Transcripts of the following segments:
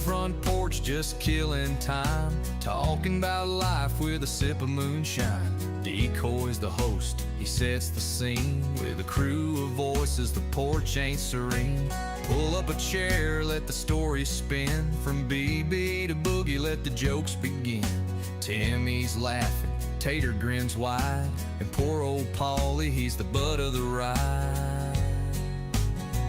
front porch, just killing time, talking about life with a sip of moonshine. Decoy's the host, he sets the scene with a crew of voices. The porch ain't serene. Pull up a chair, let the story spin. From BB to Boogie, let the jokes begin. Timmy's laughing, Tater grins wide, and poor old Paulie, he's the butt of the ride.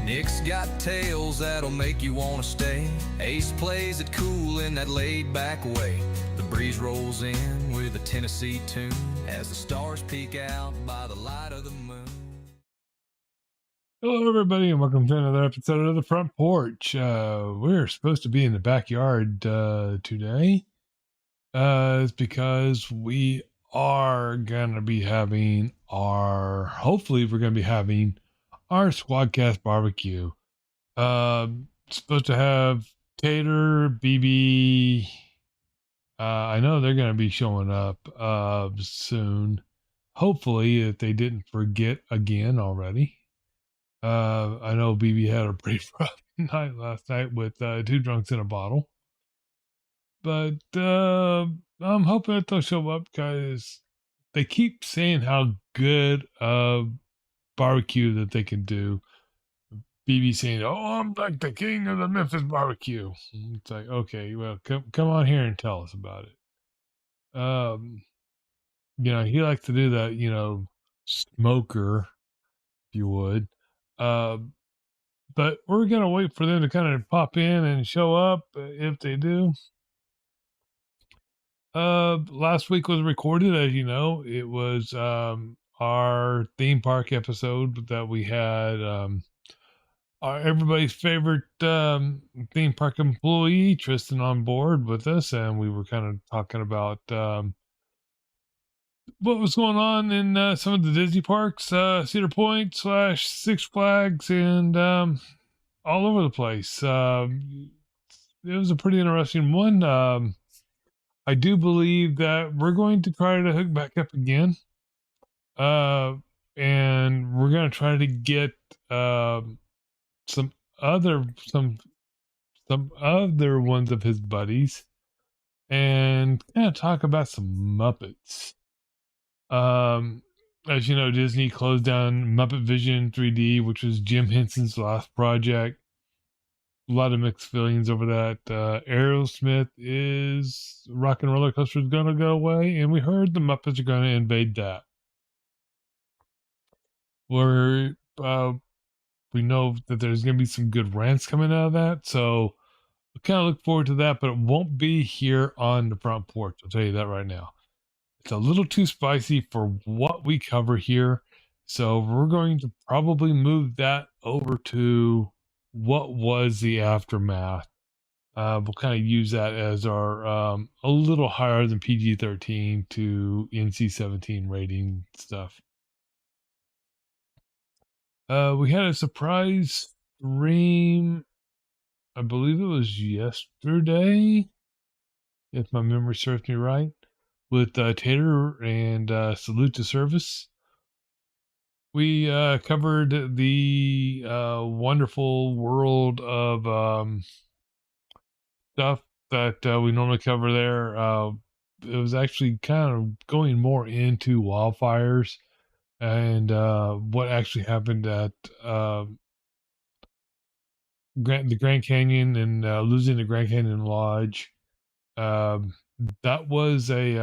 Nick's got tales that'll make you wanna stay. Ace plays it cool in that laid-back way. The breeze rolls in with a Tennessee tune as the stars peek out by the light of the moon. Hello, everybody, and welcome to another episode of the Front Porch. We're supposed to be in the backyard today. It's because we are gonna be having hopefully we're gonna be having our Squadcast barbecue. Supposed to have Tater, BB. I know they're going to be showing up soon. Hopefully, if they didn't forget again already. I know BB had a pretty rough night last night with 2 drunks in a bottle. But I'm hoping that they'll show up because they keep saying how good barbecue that they can do. BB saying, "Oh, I'm like the king of the Memphis barbecue." It's like, okay, well, come on here and tell us about it. He likes to do that, smoker, if you would. But we're gonna wait for them to kind of pop in and show up if they do. Last week was recorded, as you know. It was our theme park episode that we had. Everybody's favorite theme park employee, Tristan, on board with us, and we were kind of talking about what was going on in some of the Disney parks, Cedar Point / Six Flags, and all over the place. It was a pretty interesting one. I do believe that we're going to try to hook back up again, and we're going to try to get some other ones of his buddies and kind of talk about some Muppets. As you know, Disney closed down Muppet Vision 3D, which was Jim Henson's last project. A lot of mixed feelings over that. Aerosmith is Rock and Roller Coaster is going to go away, and we heard the Muppets are going to invade that. We know that there's going to be some good rants coming out of that, so I kind of look forward to that, but it won't be here on the Front Porch. I'll tell you that right now. It's a little too spicy for what we cover here, so we're going to probably move that over to what was the aftermath. We'll kind of use that as our a little higher than PG-13 to NC-17 rating stuff. We had a surprise stream, I believe it was yesterday, if my memory serves me right, with Tater and Salute to Service. We covered the wonderful world of stuff that we normally cover there. It was actually kind of going more into wildfires and what actually happened at the Grand Canyon and losing the Grand Canyon Lodge. That was a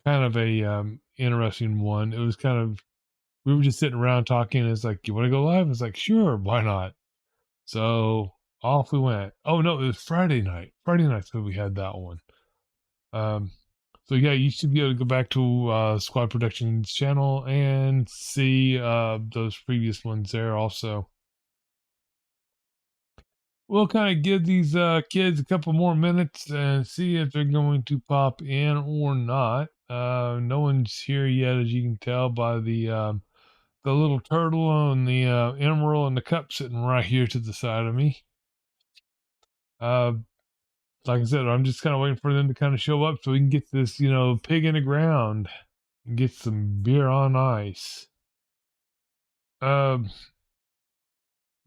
kind of a interesting one. It was kind of, we were just sitting around talking, and it's like, you want to go live? It's like, sure, why not? So off we went. Oh no, it was Friday night. So we had that one. So yeah, you should be able to go back to Squad Productions channel and see those previous ones there also. We'll kind of give these kids a couple more minutes and see if they're going to pop in or not. No one's here yet, as you can tell by the little turtle and the emerald and the cup sitting right here to the side of me. Like I said, I'm just kind of waiting for them to kind of show up so we can get this, pig in the ground and get some beer on ice.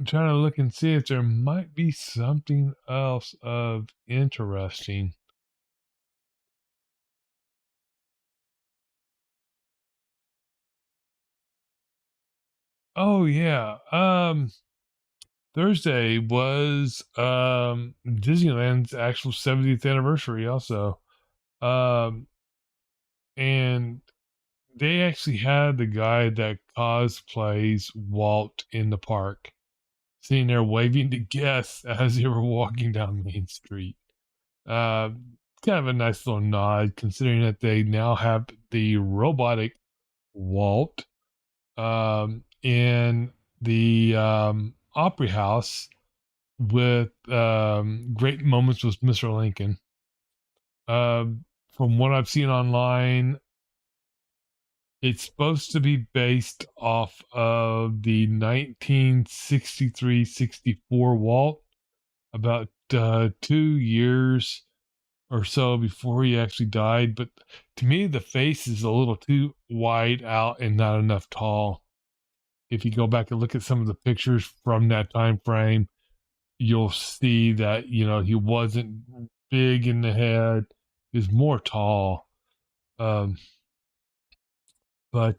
I'm trying to look and see if there might be something else of interesting. Oh yeah. Thursday was Disneyland's actual 70th anniversary also. Um and they actually had the guy that cosplays Walt in the park, sitting there waving to guests as they were walking down Main Street. Uh, Kind of a nice little nod, considering that they now have the robotic Walt in the Opry House with great moments with Mr. Lincoln. From what I've seen online, it's supposed to be based off of the 1963-64 Walt, about 2 years or so before he actually died. But to me, the face is a little too wide out and not enough tall. If you go back and look at some of the pictures from that time frame, you'll see that he wasn't big in the head; he was more tall. Um, but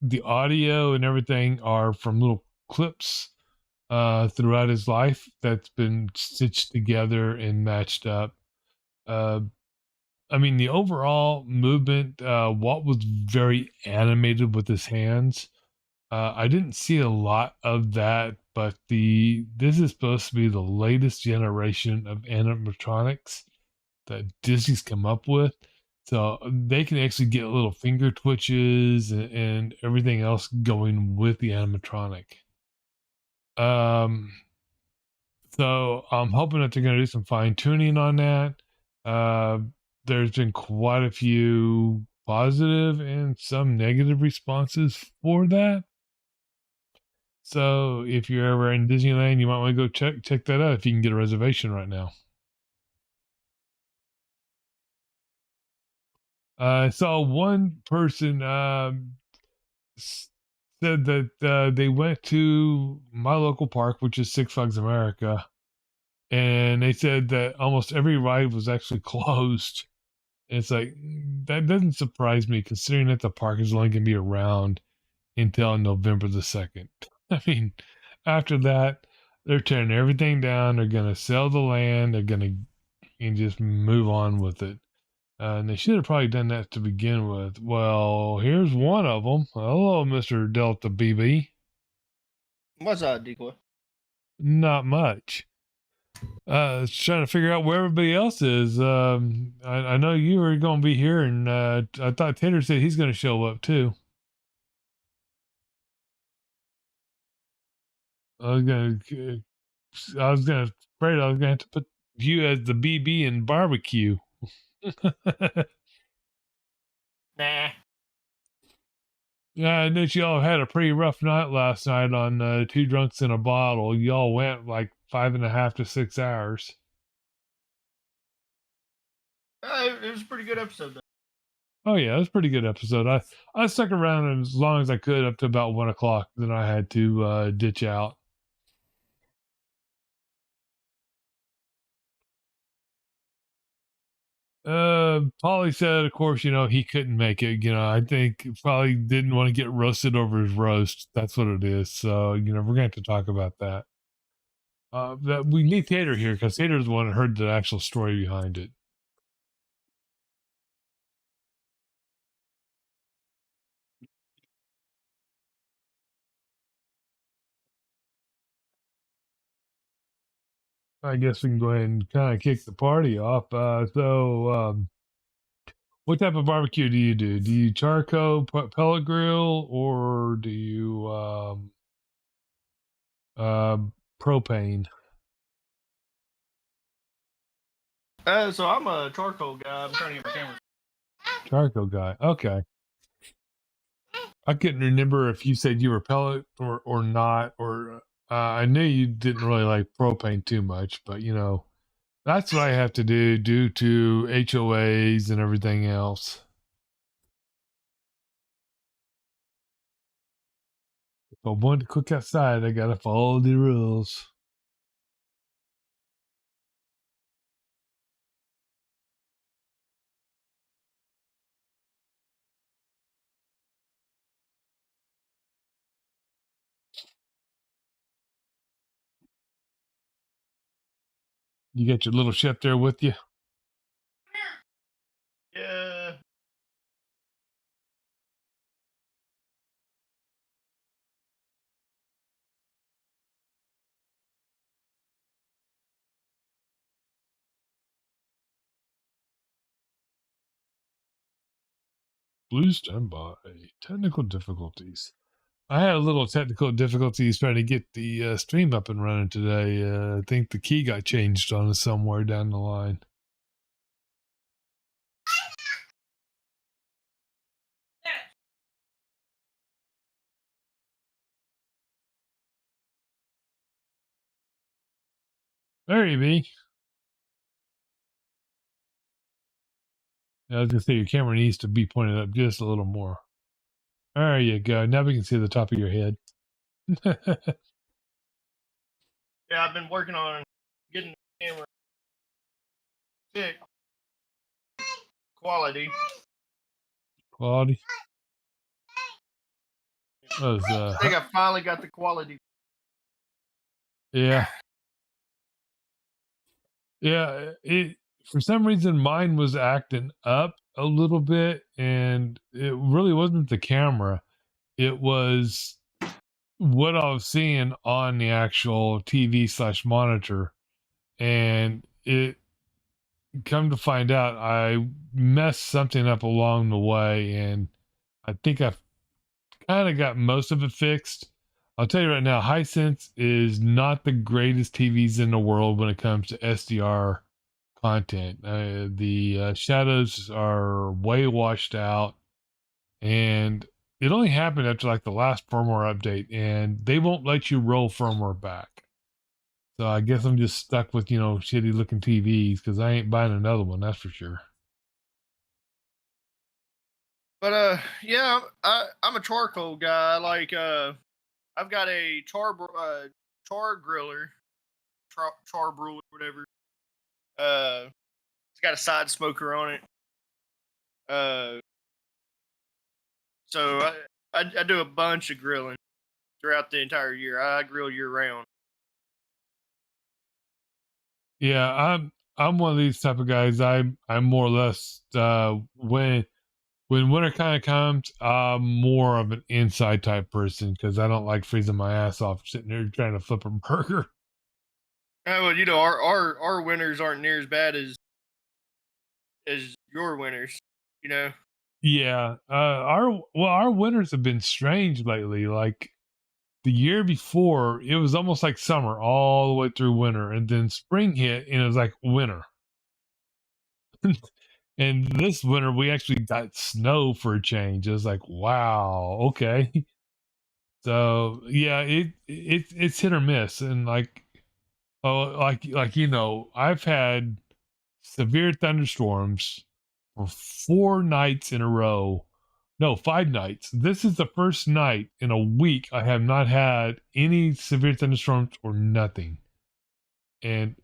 the audio and everything are from little clips throughout his life that's been stitched together and matched up. Uh, I mean, the overall movement, Walt was very animated with his hands. I didn't see a lot of that, but this is supposed to be the latest generation of animatronics that Disney's come up with. So they can actually get little finger twitches and everything else going with the animatronic. Um, so I'm hoping that they're going to do some fine tuning on that. Uh, there's been quite a few positive and some negative responses for that. So if you're ever in Disneyland, you might want to go check that out if you can get a reservation right now. I saw one person said that they went to my local park, which is Six Flags America, and they said that almost every ride was actually closed. And it's like, that doesn't surprise me, considering that the park is only going to be around until November the 2nd. I mean, after that, they're tearing everything down. They're going to sell the land. They're going to and just move on with it. And they should have probably done that to begin with. Well, here's one of them. Hello, Mr. Delta BB. What's up, Decoy? Not much. Trying to figure out where everybody else is. I know you were going to be here, and I thought Tater said he's going to show up too. I was going to, afraid I was going to have to put you as the BB in barbecue. Nah. Yeah, I know y'all had a pretty rough night last night on Two Drunks in a Bottle. Y'all went like 5.5 to 6 hours. It was a pretty good episode, though. Oh yeah, it was a pretty good episode. I stuck around as long as I could up to about 1 o'clock. Then I had to ditch out. Polly said, of course, he couldn't make it. I think probably didn't want to get roasted over his roast. That's what it is. So, we're going to have to talk about that. That we need Tater here because Tater's the one that heard the actual story behind it. I guess we can go ahead and kind of kick the party off. What type of barbecue do you do? Do you charcoal, pellet grill, or do you uh, propane? So I'm a charcoal guy. I'm trying to get my camera. Charcoal guy. Okay. I couldn't remember if you said you were pellet or not, or I knew you didn't really like propane too much, but that's what I have to do due to HOAs and everything else. I want to cook outside, I gotta follow the rules. You got your little chef there with you? Yeah. Blue standby. Technical difficulties. I had a little technical difficulties trying to get the stream up and running today. I think the key got changed on us somewhere down the line. There you be. I was gonna say your camera needs to be pointed up just a little more. There you go. Now we can see the top of your head. Yeah, I've been working on getting the camera thick quality. Quality. I think I finally got the quality. Yeah. Yeah. It for some reason mine was acting up a little bit, and it really wasn't the camera. It was what I was seeing on the actual TV/monitor, and it come to find out I messed something up along the way, and I think I've kind of got most of it fixed. I'll tell you right now, Hisense is not the greatest TVs in the world when it comes to SDR content. The shadows are way washed out, and it only happened after like the last firmware update, and they won't let you roll firmware back. So I guess I'm just stuck with, shitty looking TVs because I ain't buying another one, that's for sure. But yeah, I'm a charcoal guy. Like I've got a char griller, char brewer, whatever. It's got a side smoker on it. So I do a bunch of grilling throughout the entire year. I grill year round. Yeah, I'm one of these type of guys. I'm more or less when winter kind of comes, I'm more of an inside type person because I don't like freezing my ass off sitting there trying to flip a burger. Well, our winters aren't near as bad as your winters. Yeah, our winters have been strange lately. Like the year before, it was almost like summer all the way through winter, and then spring hit, and it was like winter. And this winter, we actually got snow for a change. It was like, wow, okay. So yeah, it's hit or miss, and I've had severe thunderstorms for 4 nights in a row. No, 5 nights. This is the first night in a week I have not had any severe thunderstorms or nothing, and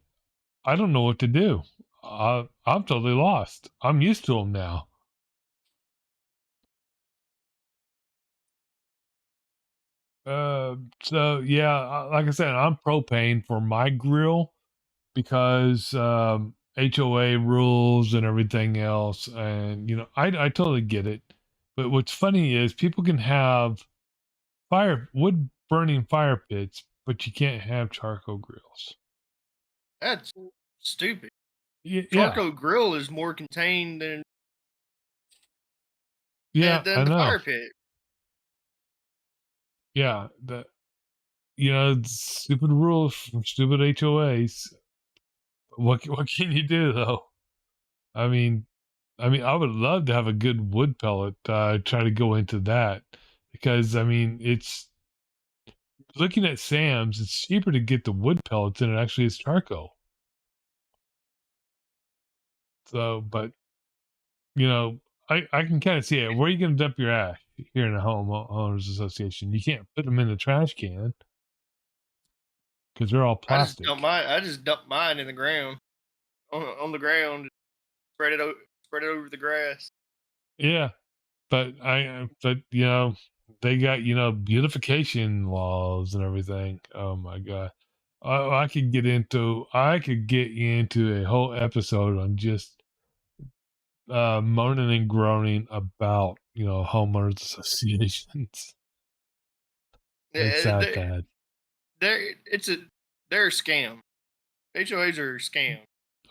I don't know what to do. I'm totally lost. I'm used to them now. So yeah, like I said, I'm propane for my grill because HOA rules and everything else, and I totally get it. But what's funny is people can have wood burning fire pits, but you can't have charcoal grills. That's stupid. Yeah, Charcoal grill is more contained than I the know. fire pit. Yeah, stupid rules from stupid HOAs. What can you do though? I mean, I would love to have a good wood pellet. Try to go into that because it's looking at Sam's. It's cheaper to get the wood pellets than it actually is charcoal. So, but I can kind of see it. Where are you going to dump your ash here in a homeowners association? You can't put them in the trash can because they're all plastic. I just dump mine in the ground on the ground. Spread it over the grass. Yeah, but they got beautification laws and everything. Oh my god, I could get into a whole episode on just moaning and groaning about homeowners associations. It's Yeah, that bad. they're it's a they're a scam. HOAs are a scam.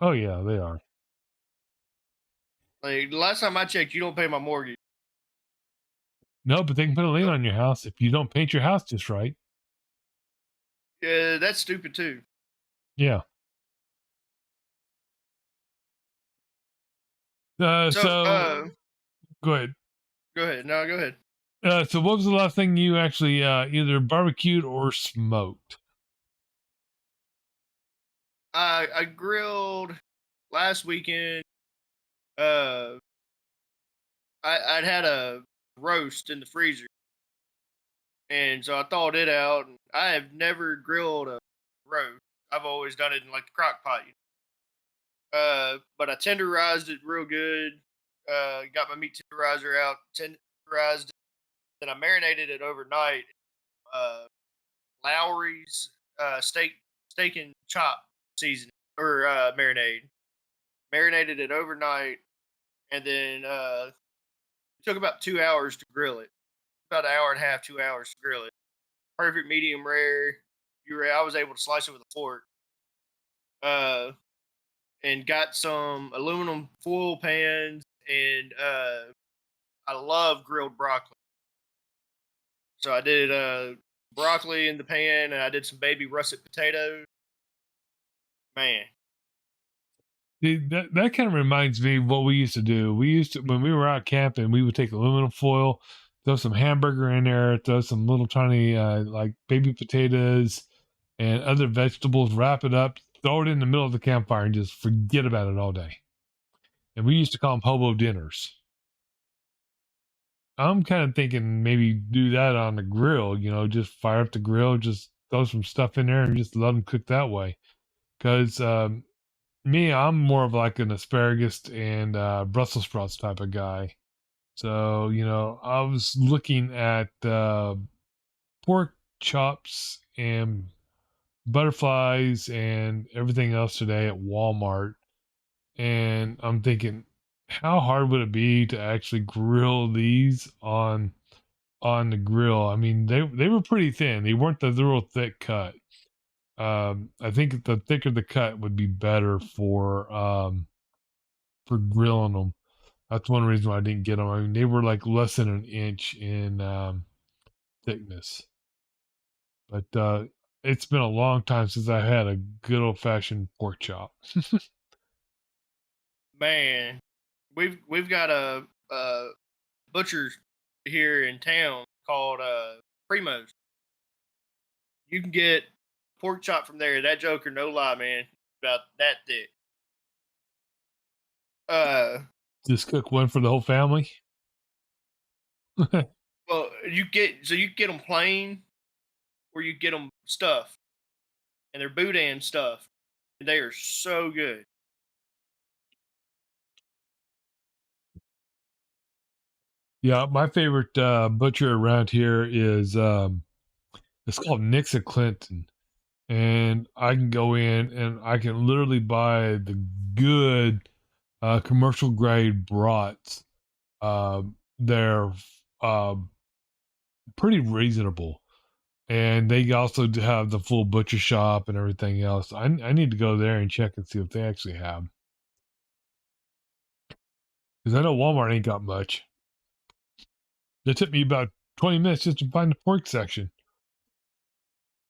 Oh yeah, they are. Like the last time I checked, you don't pay my mortgage. No, but they can put a lien So, on your house if you don't paint your house just right. yeah, that's stupid too. Yeah. So, So go ahead. go ahead. No, go ahead. So what was the last thing you actually either barbecued or smoked? I grilled last weekend. Uh, I'd had a roast in the freezer, and so I thawed it out. And I have never grilled a roast. I've always done it in like the crock pot. But I tenderized it real good. Got my meat tenderizer out, tenderized it, then I marinated it overnight. Uh, Lowry's steak and chop seasoning or marinade. Marinated it overnight, and then it took about 2 hours to grill it. About an hour and a half, 2 hours to grill it. Perfect medium rare. I was able to slice it with a fork. Uh, and got some aluminum foil pans, and I love grilled broccoli. So I did broccoli in the pan, and I did some baby russet potatoes. Man, Dude, that kind of reminds me of what we used to do. We used to, when we were out camping, we would take aluminum foil, throw some hamburger in there, throw some little tiny like baby potatoes and other vegetables, wrap it up, throw it in the middle of the campfire, and just forget about it all day. And we used to call them hobo dinners. I'm kind of thinking maybe do that on the grill. Just fire up the grill, just throw some stuff in there, and just let them cook that way. Because me, I'm more of like an asparagus and Brussels sprouts type of guy. So, I was looking at pork chops and butterflies and everything else today at Walmart. And I'm thinking, how hard would it be to actually grill these on the grill? I mean, they were pretty thin. They weren't the real thick cut. I think the thicker the cut would be better for grilling them. That's one reason why I didn't get them. I mean, they were like less than an inch in thickness. But it's been a long time since I had a good old fashioned pork chop. man, we've got a butcher here in town called Primo's. You can get pork chop from there. That joker, no lie, man, about that thick. Uh, Just cook one for the whole family. well, you get them plain, or you get them stuffed, and they're boudin stuffed, and they are so good. Yeah, my favorite butcher around here is it's called Nixon Clinton, and I can go in and I can literally buy the good commercial grade brats. They're uh, pretty reasonable, and they also have the full butcher shop and everything else. I need to go there and check and see what they actually have, because I know Walmart ain't got much. It took me about 20 minutes just to find the pork section,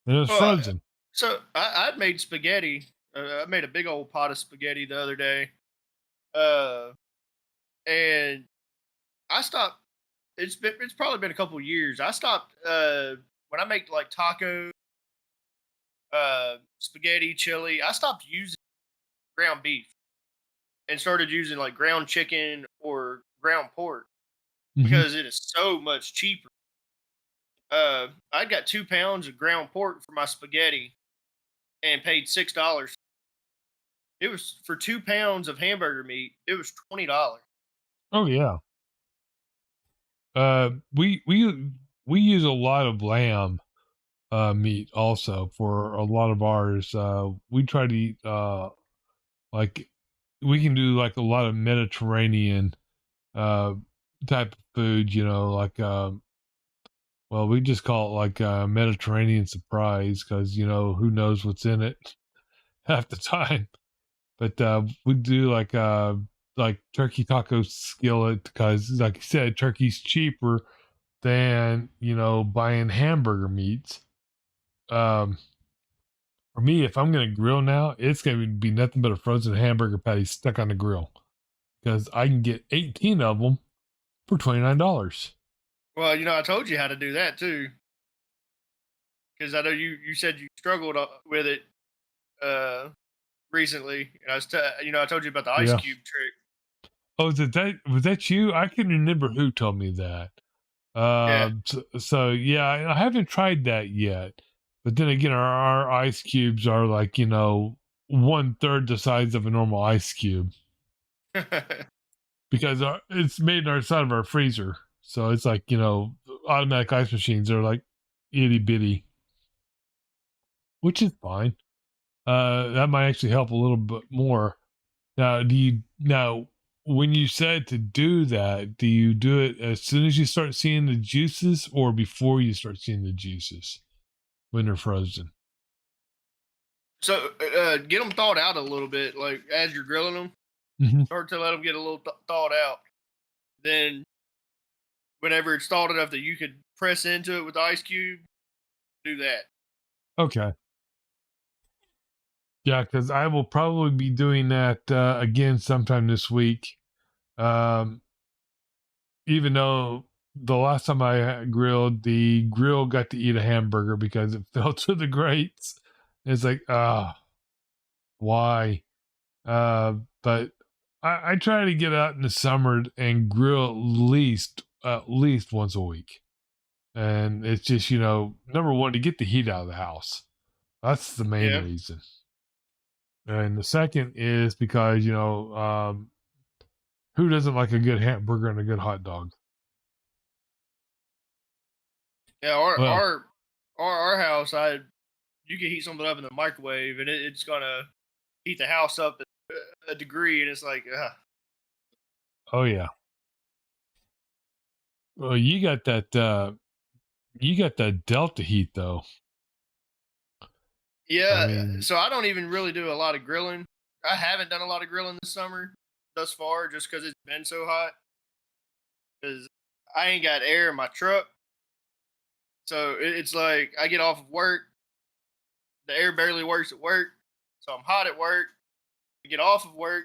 and it was Well, frozen. so I made spaghetti. I made a big old pot of spaghetti the other day, uh, and I stopped. It's probably been a couple years. I stopped when I make like taco, spaghetti, chili. I stopped using ground beef and started using like ground chicken or ground pork Mhm. because it is so much cheaper. I got 2 pounds of ground pork for my spaghetti and paid $6. It was for 2 pounds of hamburger meat. It was $20. Oh yeah. We use a lot of lamb meat also for a lot of ours. We try to eat like we can do like a lot of Mediterranean uh type of food, like well, we just call it like Mediterranean surprise because who knows what's in it half the time. But we do like turkey taco skillet because, like you said, turkey's cheaper than buying hamburger meats. Um, for me, if I'm gonna grill now, it's gonna be nothing but a frozen hamburger patty stuck on the grill because I can get 18 of them for $29. Well, I told you how to do that too, because I know you said you struggled with it uh, recently, and I told you about the ice Yeah. cube trick. Oh, was that you? I can remember who told me that. Yeah. So yeah, I haven't tried that yet. But then again, our ice cubes are like, 1/3 the size of a normal ice cube because it's made on our side of our freezer. So it's like, automatic ice machines are like itty bitty, which is fine. That might actually help a little bit more. Now, when you said to do that, do you do it as soon as you start seeing the juices or before you start seeing the juices when they're frozen? So get them thawed out a little bit, like as you're grilling them. Hmm. Start to let them get a little thawed out. Then, whenever it's thawed enough that you could press into it with the ice cube, do that. Okay. Yeah, because I will probably be doing that again sometime this week. Um, even though the last time I grilled, the grill got to eat a hamburger because it fell to the grates. It's like, why? But I try to get out in the summer and grill at least once a week. And it's just, number one, to get the heat out of the house. That's the main Yeah. reason. And the second is because, who doesn't like a good hamburger and a good hot dog? Yeah. Our Well, our our, our house, you can heat something up in the microwave, and it's gonna heat the house up a degree, and it's like, oh yeah. Well, you got that delta heat though. I yeah. mean, So I don't even really do a lot of grilling. I haven't done a lot of grilling this summer thus far, just because it's been so hot. Because I ain't got air in my truck, so it's like I get off of work, the air barely works at work, so I'm hot at work. I get off of work,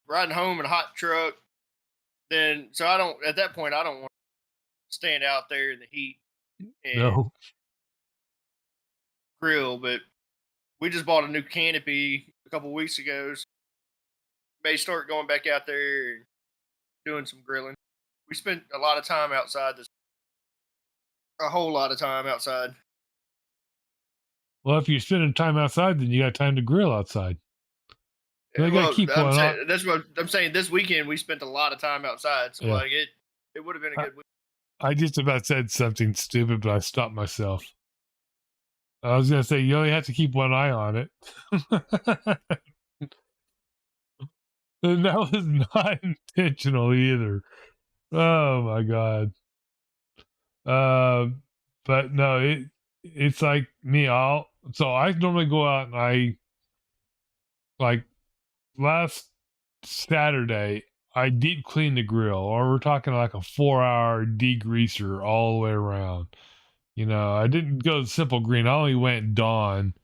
riding home in a hot truck. Then, so I don't. At that point, I don't want to stand out there in the heat and no. grill. But we just bought a new canopy a couple weeks ago. So may start going back out there and doing some grilling. We spent a lot of time outside. A whole lot of time outside. Well, if you're spending time outside, then you got time to grill outside. They got to Well, keep I'm one on. saying that's what I'm saying. This weekend we spent a lot of time outside, so Yeah. like it would have been a I, good week. I just about said something stupid, but I stopped myself. I was going to say, you only have to keep one eye on it. And that was not intentional either. Oh my God. Uh, but no, it's like me. So I normally go out and I like last Saturday, I deep cleaned the grill, or we're talking like a 4-hour degreaser all the way around. I didn't go simple green. I only went Dawn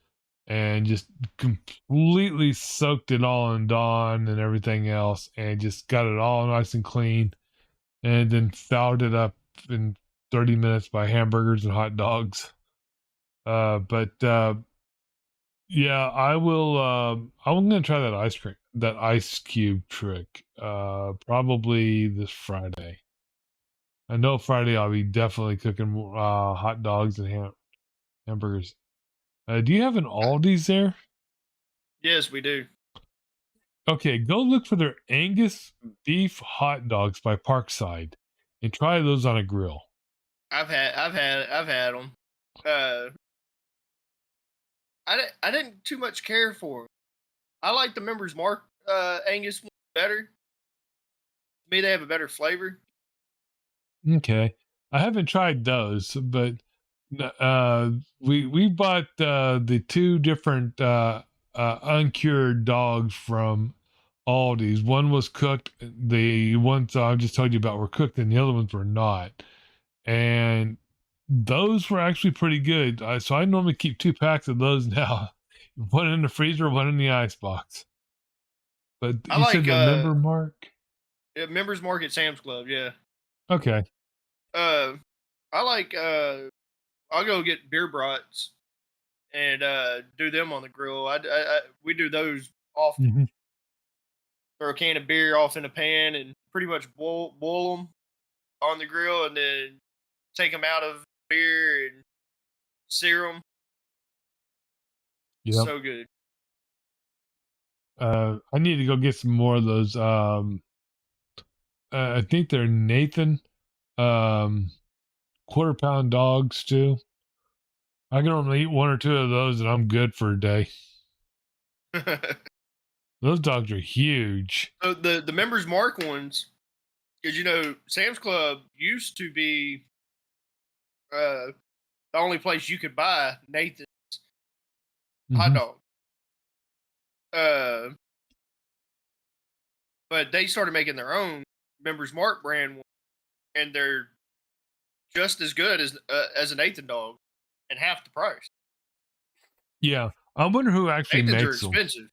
and just completely soaked it all in Dawn and everything else, and just got it all nice and clean, and then fouled it up in 30 minutes by hamburgers and hot dogs. But yeah, I will. I'm gonna try that ice cream, that ice cube trick. Probably this Friday. I know Friday I'll be definitely cooking hot dogs and hamburgers. Do you have an Aldi's there? Yes, we do. Okay, go look for their Angus beef hot dogs by Parkside and try those on a grill. I've had them. I didn't too much care for 'em. I like the Members Mark Angus one better. To me, they have a better flavor. Okay. I haven't tried those, but we bought the two different uncured dogs from Aldi's. One was cooked. The ones I just told you about were cooked, and the other ones were not. And those were actually pretty good. So I normally keep 2 packs of those now. One in the freezer, one in the ice box. But I you said like the member mark? Members Mark at Sam's Club. Yeah. Okay. I like I'll go get beer brats and do them on the grill. We do those often. Hmm. Throw a can of beer off in a pan and pretty much boil them on the grill, and then take them out of beer and sear them. Yep. So good. I need to go get some more of those. I think they're Nathan quarter pound dogs too. I can only eat one or two of those and I'm good for a day. Those dogs are huge. So the Members Mark ones, because Sam's Club used to be the only place you could buy Nathan's hot Mhm. dog. But they started making their own Members Mark brand one, and they're just as good as a Nathan dog, and half the price. Yeah. I wonder who actually Nathan's are makes them. expensive.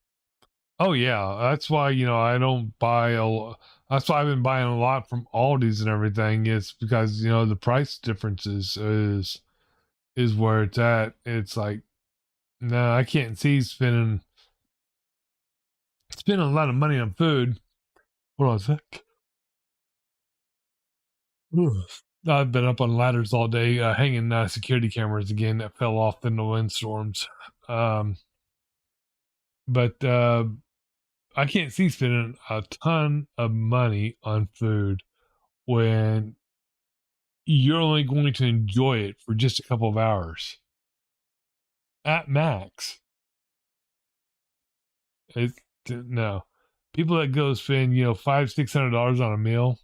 Oh yeah. That's why, I don't buy that's why I've been buying a lot from Aldi's and everything. It's because, the price differences is where it's at. It's like, no, I can't see spending a lot of money on food. Hold on a sec. Ugh. I've been up on ladders all day, hanging security cameras again that fell off in the windstorms. But I can't see spending a ton of money on food when you're only going to enjoy it for just a couple of hours at max. It's no people that go spend $500-600 on a meal,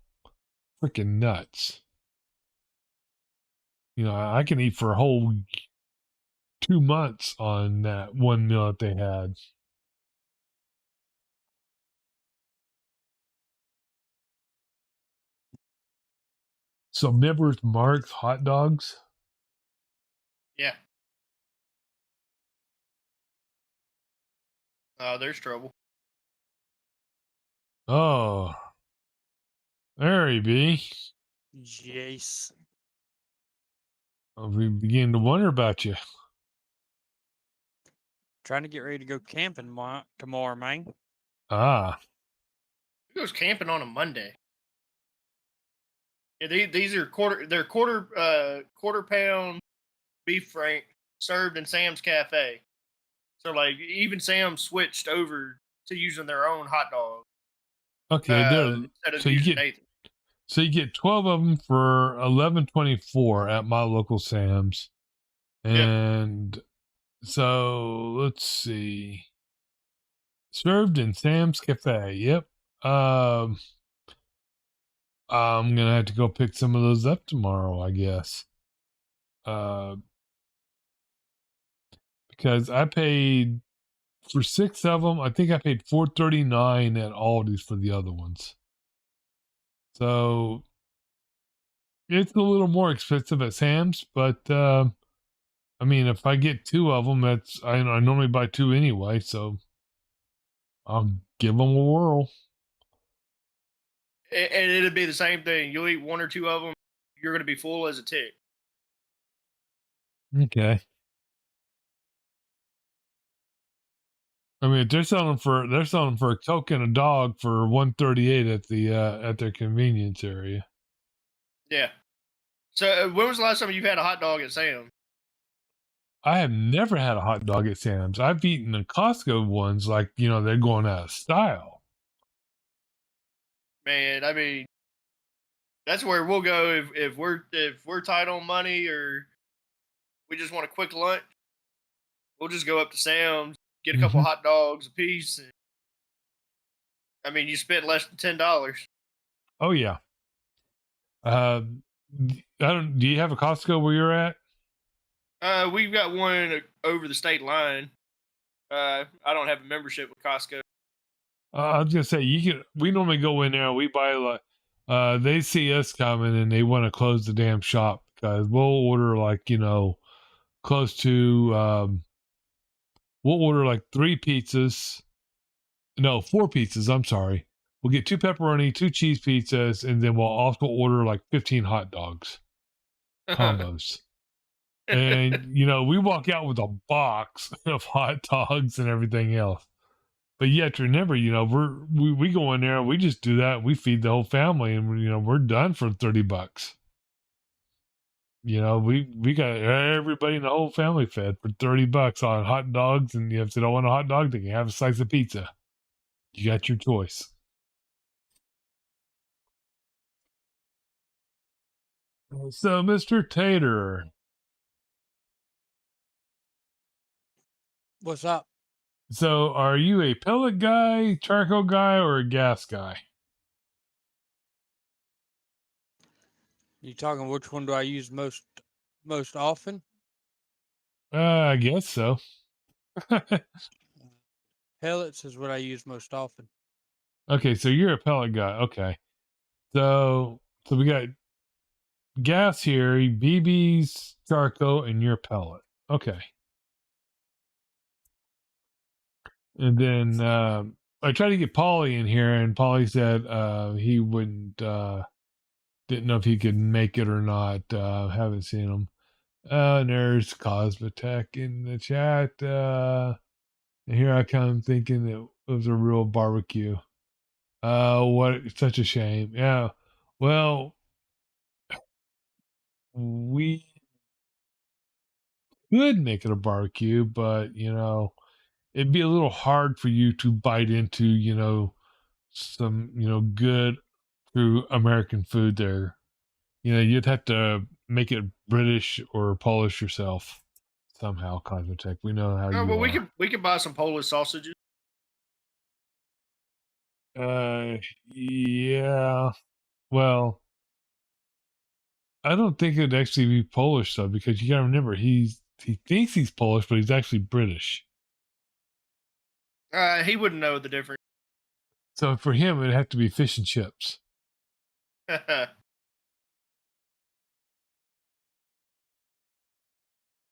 freaking nuts. I can eat for a whole 2 months on that one meal that they had. So Members Mark's hot dogs. Yeah. There's trouble. Oh, there he be. Jace. We begin to wonder about you. Trying to get ready to go camping tomorrow, man. Ah, Who goes camping on a Monday? Yeah, these are quarter pound beef frank served in Sam's Cafe. So like even Sam switched over to using their own hot dog. okay. There. Instead of So you using get Nathan. 12 of them for $11.24 at my local Sam's, and so let's see. Served in Sam's Cafe. Yep. I'm gonna have to go pick some of those up tomorrow, I guess. Because I paid for 6 of them. I think I paid $4.39 at Aldi's for the other ones. So it's a little more expensive at Sam's, but I mean, if I get 2 of them, I normally buy 2 anyway, so I'll give them a whirl. And it'd be the same thing. You'll eat 1 or 2 of them. You're going to be full as a tick. Okay. I mean, they're selling for a Coke and a dog for $1.38 at their convenience area. Yeah. So when was the last time you've had a hot dog at Sam's? I have never had a hot dog at Sam's. I've eaten the Costco ones, like they're going out of style. Man, I mean, that's where we'll go if we're tight on money or we just want a quick lunch. We'll just go up to Sam's, get a couple Hmm. hot dogs a piece. And, I mean, you spent less than $10. Oh yeah. I don't. Do you have a Costco where you're at? We've got one over the state line. I don't have a membership with Costco. I was gonna say we normally go in there. We buy like. They see us coming and they want to close the damn shop because we'll order like close to. We'll order like 3 pizzas. No, 4 pizzas. I'm sorry. We'll get 2 pepperoni, 2 cheese pizzas, and then we'll also order like 15 hot dogs combos. And we walk out with a box of hot dogs and everything else. But you have to remember, we go in there, we just do that, we feed the whole family, and we're done for $30. We got everybody in the whole family fed for $30 on hot dogs, and if they don't want a hot dog, they can have a slice of pizza. You got your choice. So, Mr. Tater, What's up? so are you a pellet guy, charcoal guy, or a gas guy? You talking which one do I use most often? I guess so. Pellets is what I use most often. Okay, so you're a pellet guy. Okay. So we got gas here, BB's, charcoal, and your pellet. Okay. And then I tried to get Paulie in here, and Paulie said he wouldn't, didn't know if he could make it or not. Haven't seen him. And there's Cosmetech in the chat. And here I come thinking that it was a real barbecue. What such a shame. Yeah. Well, we could make it a barbecue, but it'd be a little hard for you to bite into, some, good true American food there. You'd have to make it British or Polish yourself somehow, Cosmotech. We know how Oh, you well, are. we could buy some Polish sausages. Yeah. Well, I don't think it'd actually be Polish though, because you gotta remember he thinks he's Polish, but he's actually British. He wouldn't know the difference. So for him, it'd have to be fish and chips.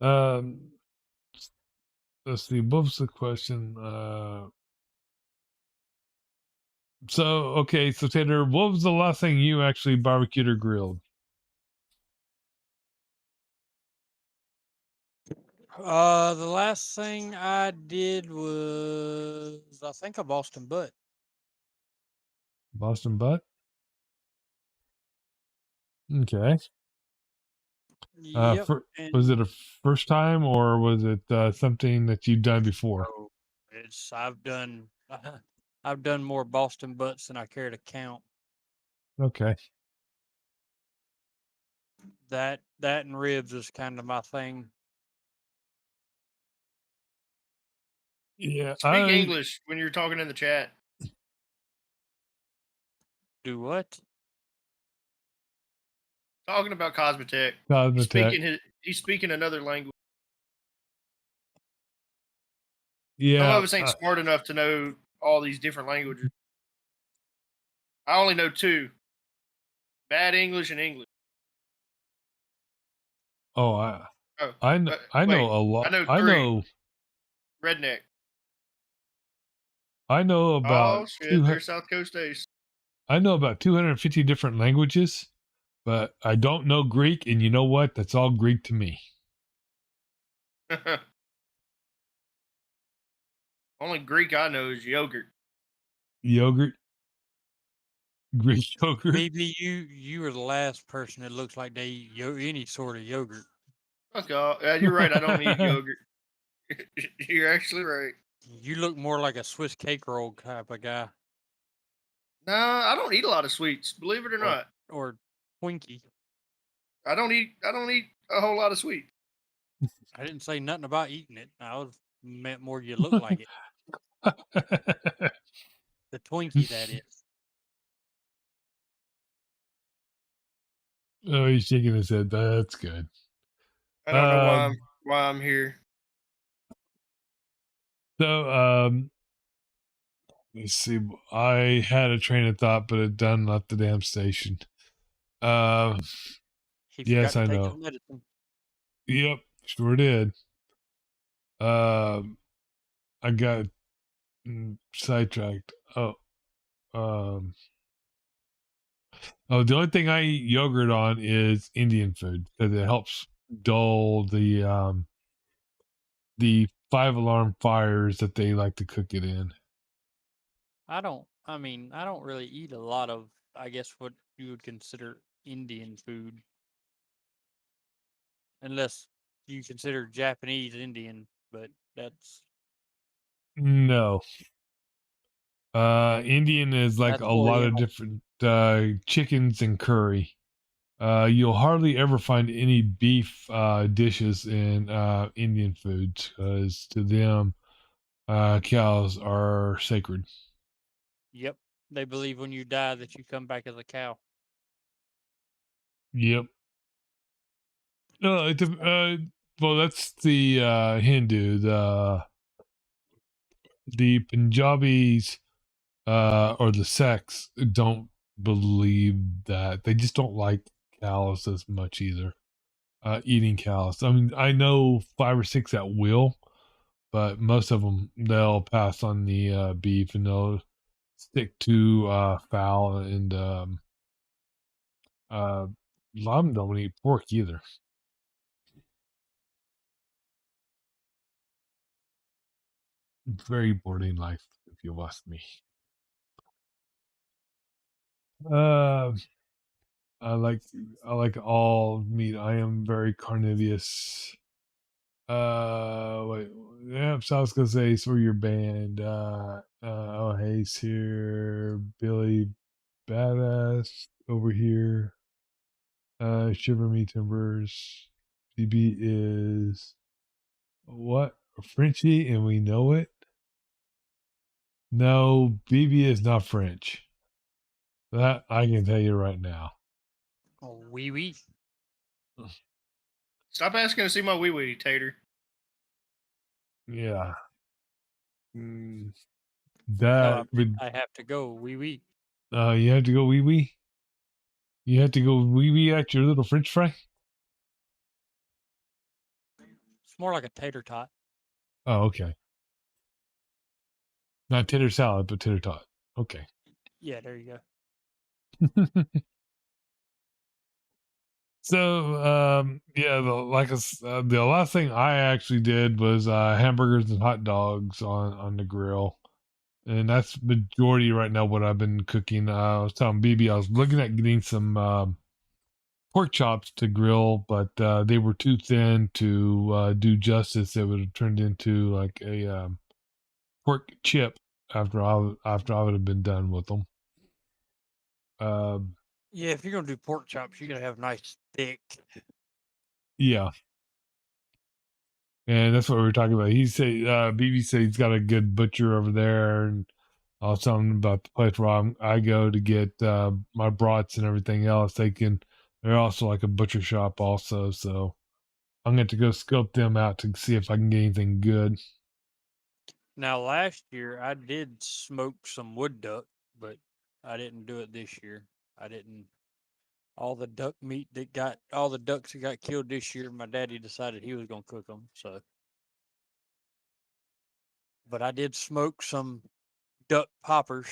Um, let's see. What was the question? So okay, so Taylor, what was the last thing you actually barbecued or grilled? The last thing I did was I think a Boston butt. Boston butt. Okay. Yep. Was it a first time or was it something that you've done before? Oh, I've done more Boston butts than I care to count. Okay. That and ribs is kind of my thing. Yeah. Speak English when you're talking in the chat. Do what? Talking about Cosmetech. He's speaking another language. Yeah. Some of us ain't smart enough to know all these different languages. I only know 2. Bad English and English. Oh, I know a lot. I know 3. Redneck. I know about Oh shit, they're South Coast Ace. I know about 250 different languages, but I don't know Greek, and you know what? That's all Greek to me. Only Greek I know is yogurt. Yogurt, Greek yogurt. Maybe you are the last person that looks like they eat any sort of yogurt. Fuck off. You're right. I don't eat yogurt. You're actually right. You look more like a Swiss cake roll type of guy, Nah, I don't eat a lot of sweets. Believe it or or not, or Twinkie. I don't eat. I don't eat a whole lot of sweet. I didn't say nothing about eating it. I was meant more you look like it. The Twinkie, that is. Oh, he's shaking his head. That's good. I don't know Um, why I'm here. so, let's see. I had a train of thought, but it done left the damn station. He Yes, forgot to I take know. some medicine. Yep, sure did. I got sidetracked. Um, the only thing I eat yogurt on is Indian food because it helps dull the 5 alarm fires that they like to cook it in. I don't. I mean, I don't really eat a lot of, I guess, what you would consider Indian food, unless you consider Japanese Indian. But that's No, Indian is like that's a lot of Oriental. different chickens and curry. You'll hardly ever find any beef dishes in Indian foods because to them, cows are sacred. Yep, they believe when you die that you come back as a cow. Yep. Well, that's the Hindu. The Punjabis or the sects don't believe that. They just don't like cows as much either. Eating cows. I mean, I know 5 or 6 that will, but most of them they'll pass on the beef and they'll stick to fowl and a lot of them don't eat pork either. Very boring life, if you ask me. Uh, I like I like all meat. I am very carnivorous. Wait, yeah, so I was gonna say, so your band. Oh, Hayes here, Billy Badass over here. Shiver Me Timbers. BB is what? A Frenchie, and we know it. No, BB is not French. That I can tell you right now. Oh, wee wee. Stop asking to see my wee wee, Tater. Yeah. Mm, No, I that meant would. I have to go wee wee. You have to go wee wee. You have to go wee wee at your little French fry. It's more like a tater tot. Oh, okay. Not tater salad, but tater tot. Okay. Yeah, there you So, yeah, the last thing I actually did was hamburgers and hot dogs on the grill, and that's majority right now what I've been cooking. I was telling BB I was looking at getting some pork chops to grill, but they were too thin to do justice. It would have turned into like a pork chip after I would have been done with them. Yeah, if you're gonna do pork chops, you gotta have nice thick. Yeah, and that's what we were talking about. He said, BB said he's got a good butcher over there, and I was telling him about the place where I go to get my brats and everything else. They're also like a butcher shop also, so I'm going to go scope them out to see if I can get anything good. Now, last year I did smoke some wood duck, but I didn't do it this year. I didn't. All the ducks that got killed this year, my daddy decided he was gonna cook them. So, but I did smoke some duck poppers.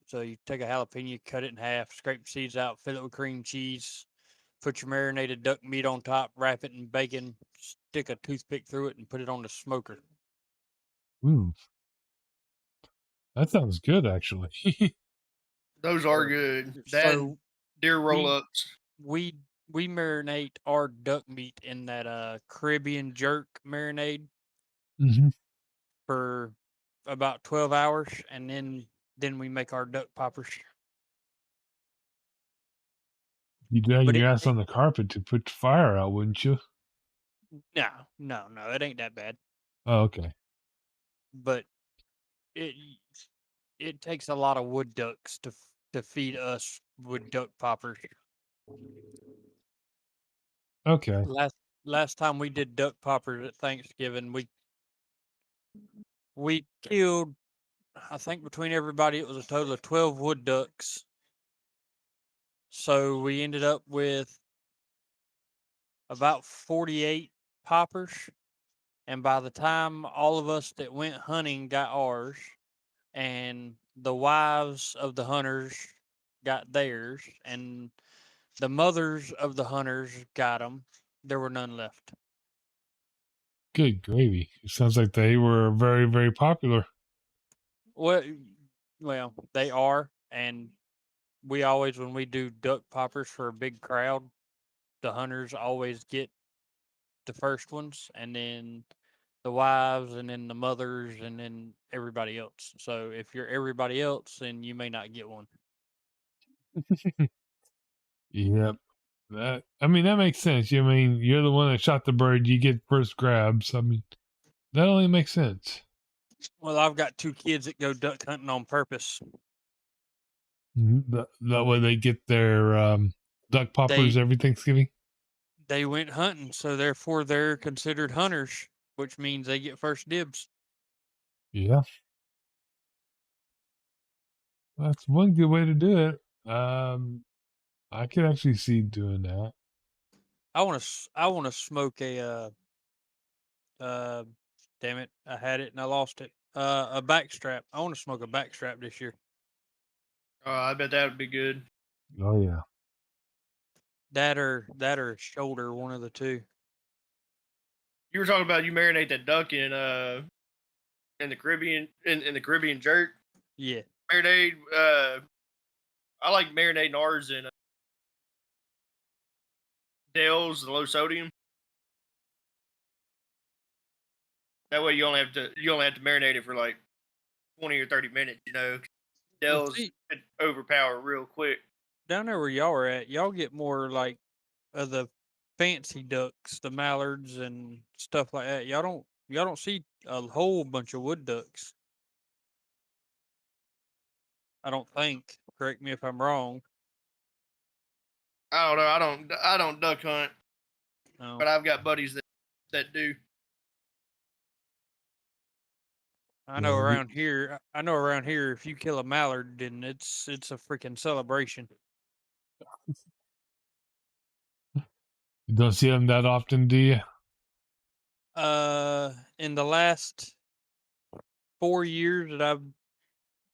So you take a jalapeno, cut it in half, scrape the seeds out, fill it with cream cheese, put your marinated duck meat on top, wrap it in bacon, stick a toothpick through it, and put it on the smoker. Ooh. That sounds good, actually. Those are good. That and So deer roll we ups. we we marinate our duck meat in that Caribbean jerk marinade Hmm. for about 12 hours, and then we make our duck poppers. You'd drag But your ass on the carpet to put the fire out, wouldn't you? no, it ain't that bad. Oh, okay. But it it takes a lot of wood ducks to feed us wood duck poppers. Okay. Last time we did duck poppers at Thanksgiving, we killed, I think between everybody it was a total of 12 wood ducks. So we ended up with about 48 poppers, and by the time all of us that went hunting got ours, and the wives of the hunters got theirs, and the mothers of the hunters got them, there were none left. Good gravy. It sounds like they were very, very popular. Well, they are, and we always, when we do duck poppers for a big crowd, the hunters always get the first ones, and then the wives, and then the mothers, and then everybody else. So if you're everybody else, then you may not get one. Yep. That makes sense. I mean, you're the one that shot the bird. You get first grabs. I mean, that only makes sense. Well, I've got two kids that go duck hunting on purpose. That way they get their duck poppers They every Thanksgiving. they went hunting, so therefore they're considered hunters, which means they get first dibs. Yeah. That's one good way to do it. I could actually see doing that. I want to smoke uh damn it, I had it and I lost it. A backstrap. I want to smoke a backstrap this year. I bet that would be good. Oh yeah. That or shoulder, one of the two. You were talking about you marinate that duck in the Caribbean in the Caribbean jerk Yeah. marinade. I like marinating ours in Dale's, the low sodium. That way you only have to marinate it for like 20 or 30 minutes. Well, Dale's see, could overpower real quick. down there where y'all are at, y'all get more like of the fancy ducks, the mallards and stuff like that. Y'all don't see a whole bunch of wood ducks. I don't think. Correct me if I'm wrong. I don't know. I don't duck hunt, No. but I've got buddies that do. I know Yeah, around here. I know around here, if you kill a mallard, then it's a freaking celebration. you don't see them that often, do you? In the last 4 years that I've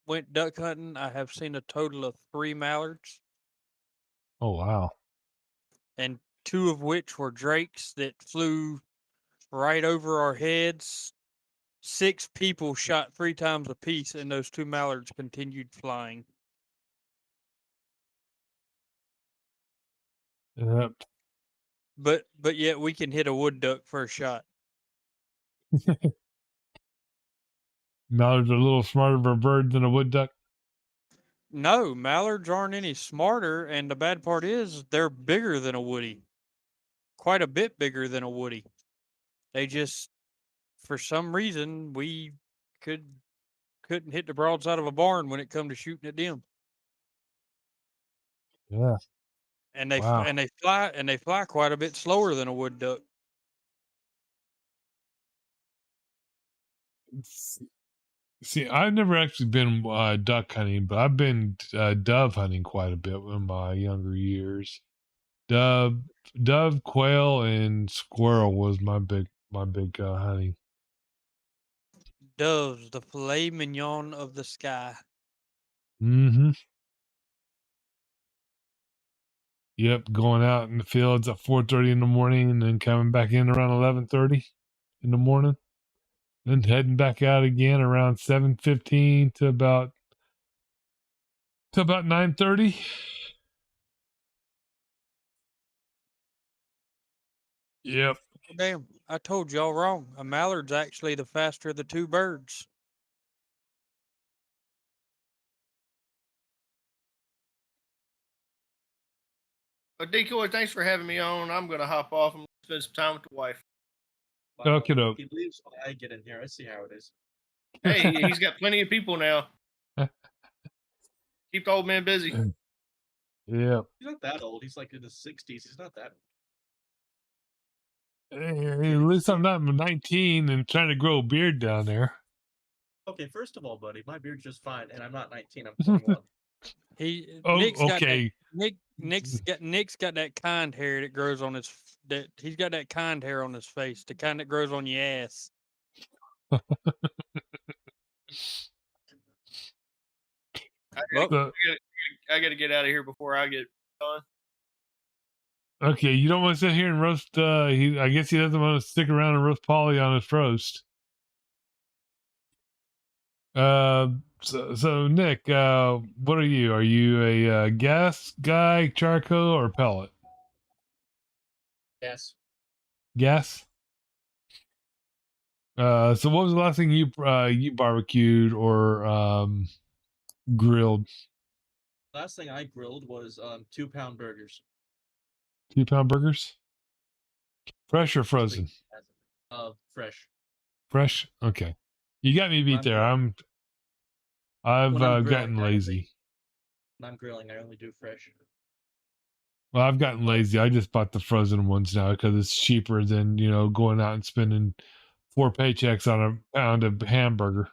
went duck hunting, I have seen a total of 3 mallards, Oh wow. and two of which were drakes that flew right over our heads. 6 people shot 3 times apiece, and those 2 mallards continued flying. Yep. But yet we can hit a wood duck for a shot. Mallards are a little smarter of a bird than a wood duck. No, mallards aren't any smarter, and the bad part is they're bigger than a woody. Quite a bit bigger than a woody. They just, for some reason, we couldn't hit the broadside of a barn when it come to shooting at them. Yeah. And they Wow. they fly quite a bit slower than a wood duck. See, I've never actually been duck hunting, but I've been dove hunting quite a bit in my younger years. Dove, dove, quail, and squirrel was my big hunting. Doves, the filet mignon of the sky. Mm-hmm. Yep, going out in the fields at 4:30 in the morning, and then coming back in around 11:30 in the morning. Then heading back out again around 7:15 to about 9:30. Yep. Damn, I told y'all wrong. A mallard's actually the faster of the two birds. Decoy, thanks for having me on. I'm gonna hop off and spend some time with the wife. Okay, doke. He leaves when I get in here. I see how it is. Hey, he's got plenty of people now. Keep the old man busy. Yeah. He's not that old. He's like in his 60s. He's not that old. At least I'm not 19 and trying to grow a beard down there. Okay, first of all, buddy, my beard's just fine, and I'm not 19. I'm 21. Oh, Nick's got okay. that, Nick's got that kind hair that grows on his he's got that kind hair on his face, the kind that grows on your ass. I gotta get out of here before I get done. Okay, you don't want to sit here and roast. I guess he doesn't want to stick around and roast Polly on his roast. So Nick, what are you? Are you a gas guy, charcoal, or pellet? Yes. Gas. So what was the last thing you barbecued or grilled? Last thing I grilled was 2-pound burgers. 2-pound burgers? Fresh or frozen? Fresh. Fresh? Okay. You got me beat there. I've gotten lazy. When I'm grilling, I only do fresh. Well, I've gotten lazy. I just bought the frozen ones now because it's cheaper than, going out and spending 4 paychecks on a pound of hamburger.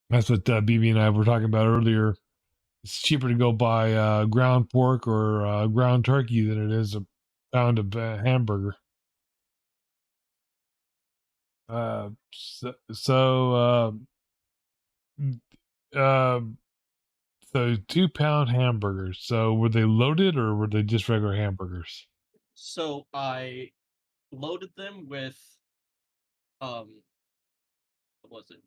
That's what BB and I were talking about earlier. It's cheaper to go buy ground pork or ground turkey than it is a pound of hamburger. So 2-pound hamburgers. So were they loaded or were they just regular hamburgers? So I loaded them with what was it?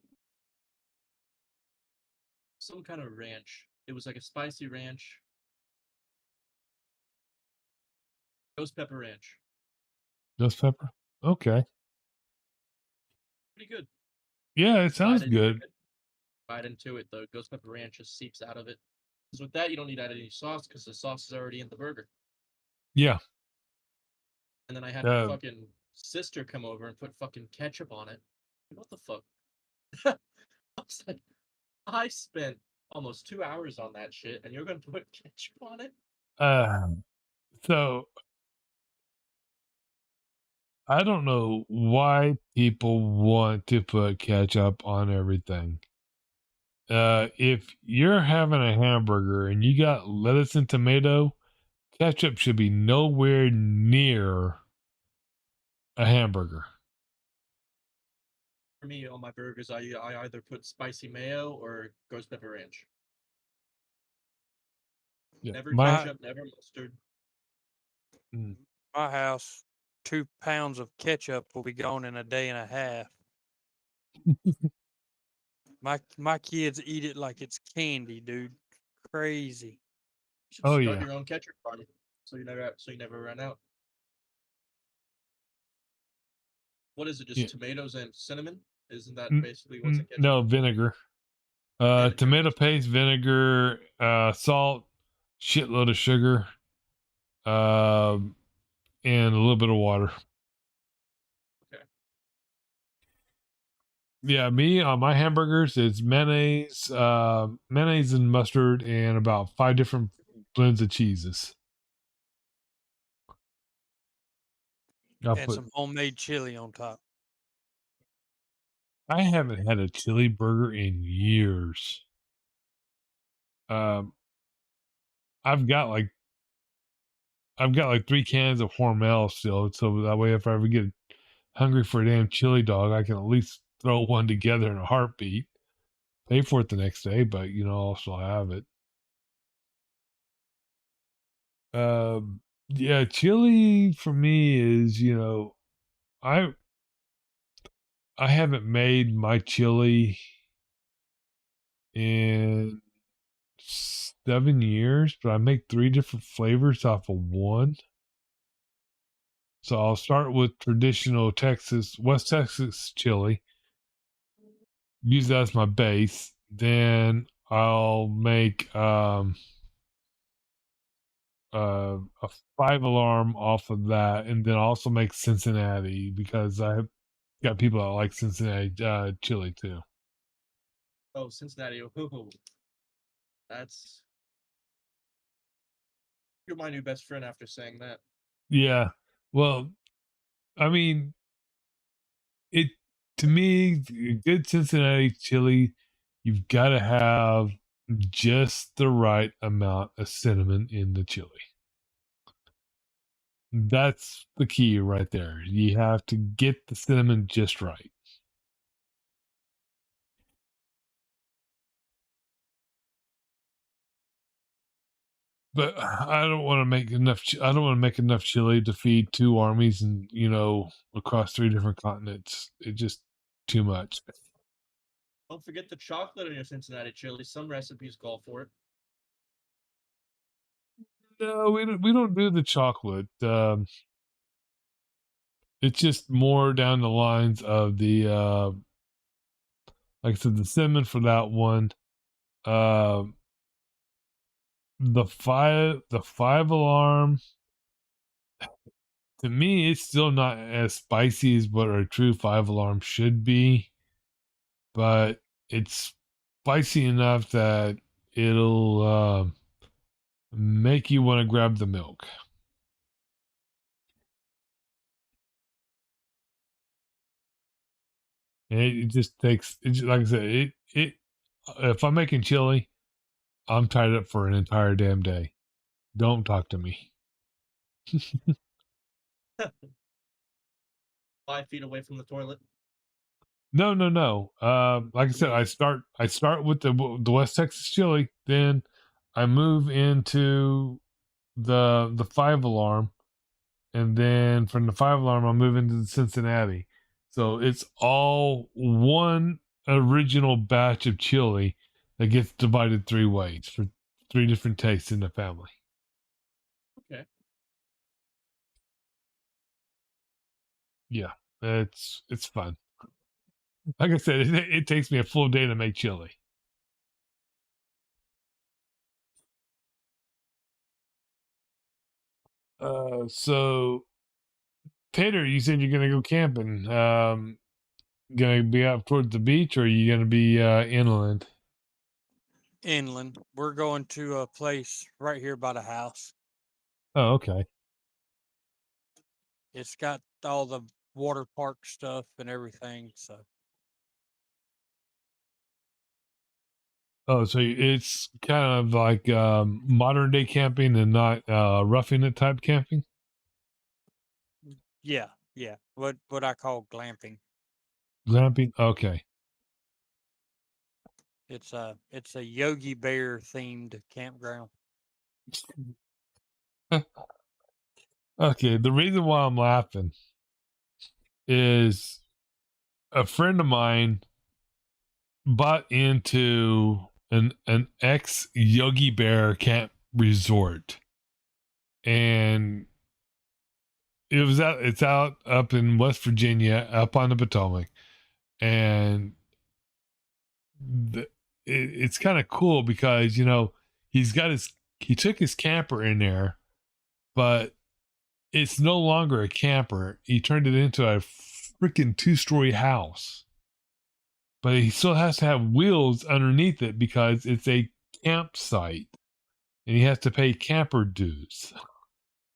Some kind of ranch. It was like a spicy ranch. Ghost pepper ranch. Ghost pepper? Okay. Pretty good. Yeah, it sounds good. Bite into it, the ghost pepper ranch just seeps out of it. Because with that, you don't need to add any sauce because the sauce is already in the burger. Yeah. And then I had my fucking sister come over and put fucking ketchup on it. What the fuck? I was like, I spent almost 2 hours on that shit, and you're going to put ketchup on it? So I don't know why people want to put ketchup on everything. If you're having a hamburger and you got lettuce and tomato, ketchup should be nowhere near a hamburger. For me, on my burgers, I either put spicy mayo or ghost pepper ranch. Yeah. Never ketchup, never mustard. My house, 2 pounds of ketchup will be gone in a day and a half. My kids eat it like it's candy, dude. Crazy. You should start your own ketchup party, so you never run out. What is it? Just tomatoes and cinnamon? Isn't that basically what's in ketchup? No, vinegar. Tomato paste, vinegar, salt, shitload of sugar, and a little bit of water. Okay. Yeah, me on my hamburgers, it's mayonnaise, and mustard, and about 5 different blends of cheeses. And some homemade chili on top. I haven't had a chili burger in years. I've got like 3 cans of Hormel still, so that way if I ever get hungry for a damn chili dog, I can at least throw one together in a heartbeat. Pay for it the next day, but I'll still have it. Yeah, chili for me is, I haven't made my chili in 7 years, but I make 3 different flavors off of one. So I'll start with traditional West Texas chili, use that as my base. Then I'll make a 5 alarm off of that, and then also make Cincinnati because I've got people that like Cincinnati chili too. Oh, Cincinnati. Ooh, that's you're my new best friend after saying that. Yeah. Well, I mean, it to me, good Cincinnati chili, you've got to have just the right amount of cinnamon in the chili. That's the key right there. You have to get the cinnamon just right. But I don't want to make enough. I don't want to make enough chili to feed 2 armies and across 3 different continents. It's just too much. Don't forget the chocolate in your Cincinnati chili. Some recipes call for it. No, we don't do the chocolate. It's just more down the lines of the like I said, the cinnamon for that one. The 5 alarm, to me, it's still not as spicy as what a true 5 alarm should be, but it's spicy enough that it'll make you want to grab the milk. And it just takes, like I said, it. If I'm making chili, I'm tied up for an entire damn day. Don't talk to me. 5 feet away from the toilet. No. Like I said, I start with the West Texas chili, then I move into the 5 alarm, and then from the 5 alarm I move into the Cincinnati. So it's all one original batch of chili that gets divided 3 ways for 3 different tastes in the family. Okay. Yeah, it's fun. Like I said, it takes me a full day to make chili. So Tater, you said you're gonna go camping. Gonna be out towards the beach, or are you gonna be inland? Inland. We're going to a place right here by the house. Oh, okay. It's got all the water park stuff and everything. So Oh, so it's kind of like modern day camping and not roughing it type camping. yeah. What I call glamping. Glamping. Okay. It's a Yogi Bear themed campground. Okay. The reason why I'm laughing is a friend of mine bought into an ex Yogi Bear camp resort, and it's out up in West Virginia, up on the Potomac, and it's kind of cool because he took his camper in there, but it's no longer a camper. He turned it into a freaking 2-story house, but he still has to have wheels underneath it because it's a campsite, and he has to pay camper dues.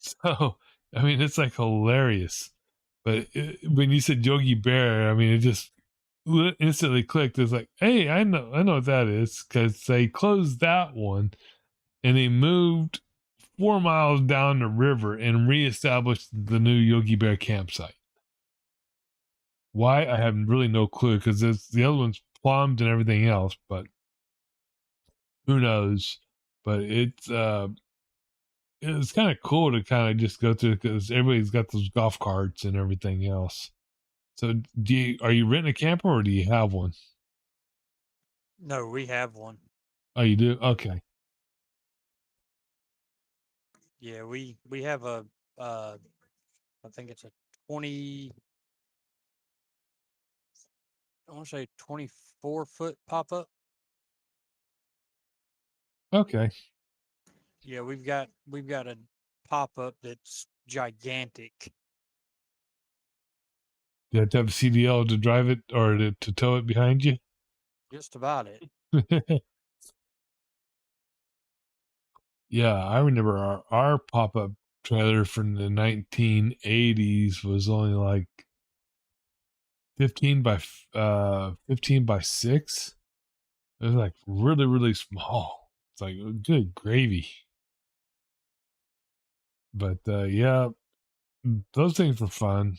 So, I mean, it's like hilarious. But when you said Yogi Bear, I mean, it just instantly clicked. It's like, hey, I know what that is, because they closed that one and they moved 4 miles down the river and reestablished the new Yogi Bear campsite. Why? I have really no clue, because the other one's plumbed and everything else, but who knows? But it's kind of cool to kind of just go through, because everybody's got those golf carts and everything else. So are you renting a camper or do you have one? No, we have one. Oh, you do? Okay. Yeah, we have a I think it's a 20, I want to say 24-foot pop up. Okay. Yeah, we've got a pop up that's gigantic. You have to have a CDL to drive it or to tow it behind you? Just about it. Yeah, I remember our pop-up trailer from the 1980s was only like 15 by 6. It was like really, really small. It's like good gravy. But yeah, those things were fun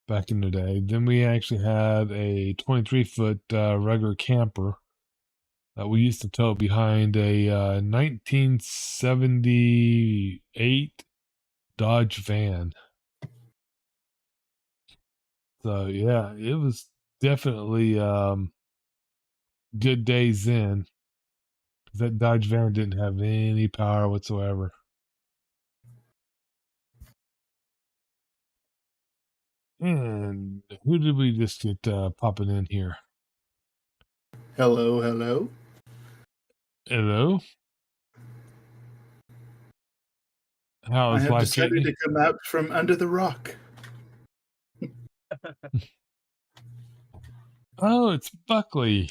back in the day. Then we actually had a 23-foot regular camper that we used to tow behind a 1978 Dodge van. So yeah, it was definitely good days then. That Dodge van didn't have any power whatsoever. And who did we just get popping in here? Hello, hello. Hello. How I is have life treating decided you? to come out from under the rock. Oh, it's Buckley.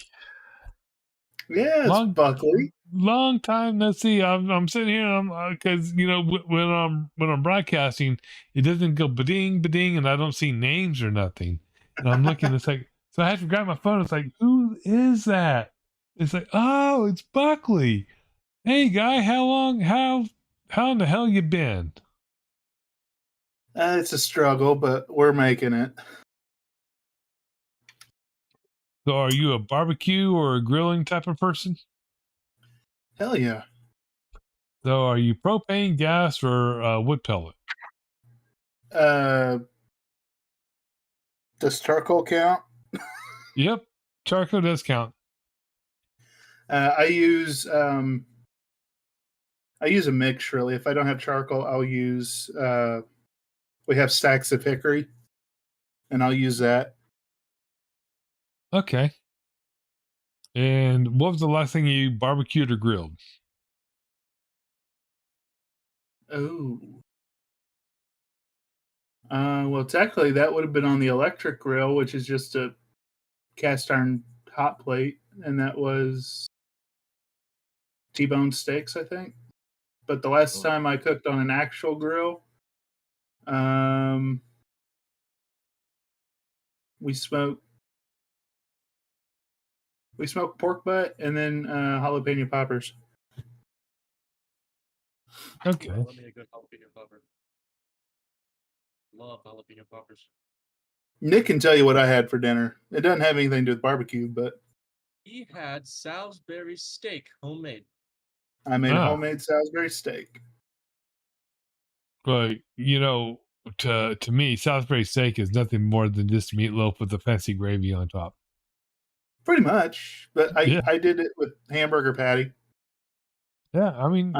Yeah, it's Buckley. Long time no see. I'm sitting here. Because when I'm broadcasting, it doesn't go ba-ding ba-ding, and I don't see names or nothing. And I'm looking. It's like, so I have to grab my phone. It's like, who is that? It's like, oh, it's Buckley. Hey, guy, how in the hell you been? It's a struggle, but we're making it. So, are you a barbecue or a grilling type of person? Hell yeah. So, are you propane, gas, or wood pellet? Does charcoal count? Yep, charcoal does count. I use a mix really. If I don't have charcoal, I'll use we have stacks of hickory, and I'll use that. Okay. And what was the last thing you barbecued or grilled? Oh. Well, technically, that would have been on the electric grill, which is just a cast iron hot plate, and that was T-bone steaks, I think. But the last time I cooked on an actual grill, we smoked pork butt and then jalapeno poppers. Okay. Love me a good jalapeno popper. Love jalapeno poppers. Nick can tell you what I had for dinner. It doesn't have anything to do with barbecue, but He had Salisbury steak, homemade. I made homemade Salisbury steak. But to me, Salisbury steak is nothing more than just meatloaf with a fancy gravy on top. Pretty much, but Yeah. I did it with hamburger patty. Yeah, I mean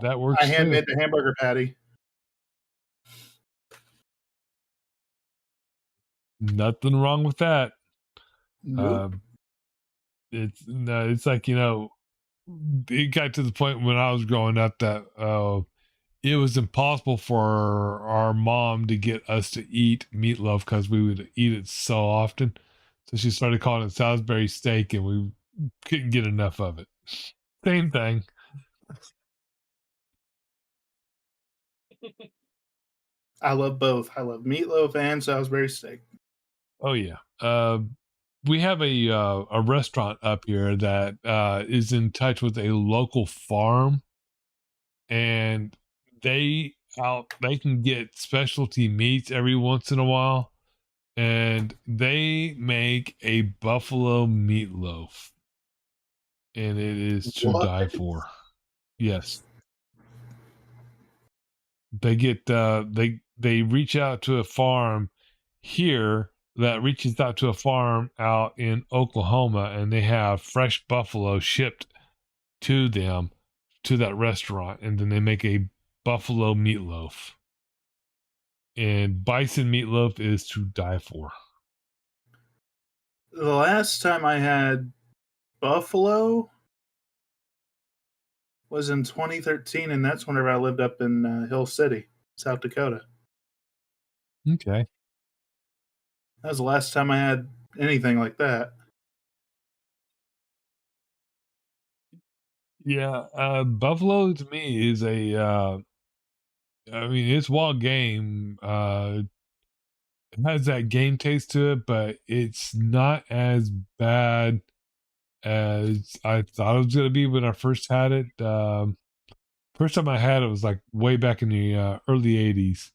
that works. I handmade the hamburger patty. Nothing wrong with that. Nope. It's like it got to the point when I was growing up that it was impossible for our mom to get us to eat meatloaf because we would eat it so often. So she started calling it Salisbury steak, and we couldn't get enough of it. Same thing. I love both. I love meatloaf and Salisbury steak. Oh yeah. We have a restaurant up here that is in touch with a local farm, and they can get specialty meats every once in a while, and they make a buffalo meatloaf, and it is to die for. Yes. They get they reach out to a farm here that reaches out to a farm out in Oklahoma, and they have fresh buffalo shipped to them to that restaurant, and then they make a buffalo meatloaf. And bison meatloaf is to die for. The last time I had buffalo was in 2013, and that's whenever I lived up in Hill City, South Dakota. Okay. That was the last time I had anything like that. Yeah, buffalo to me is I mean, it's wild game. It has that game taste to it, but it's not as bad as I thought it was going to be when I first had it. First time I had it was like way back in the early 80s.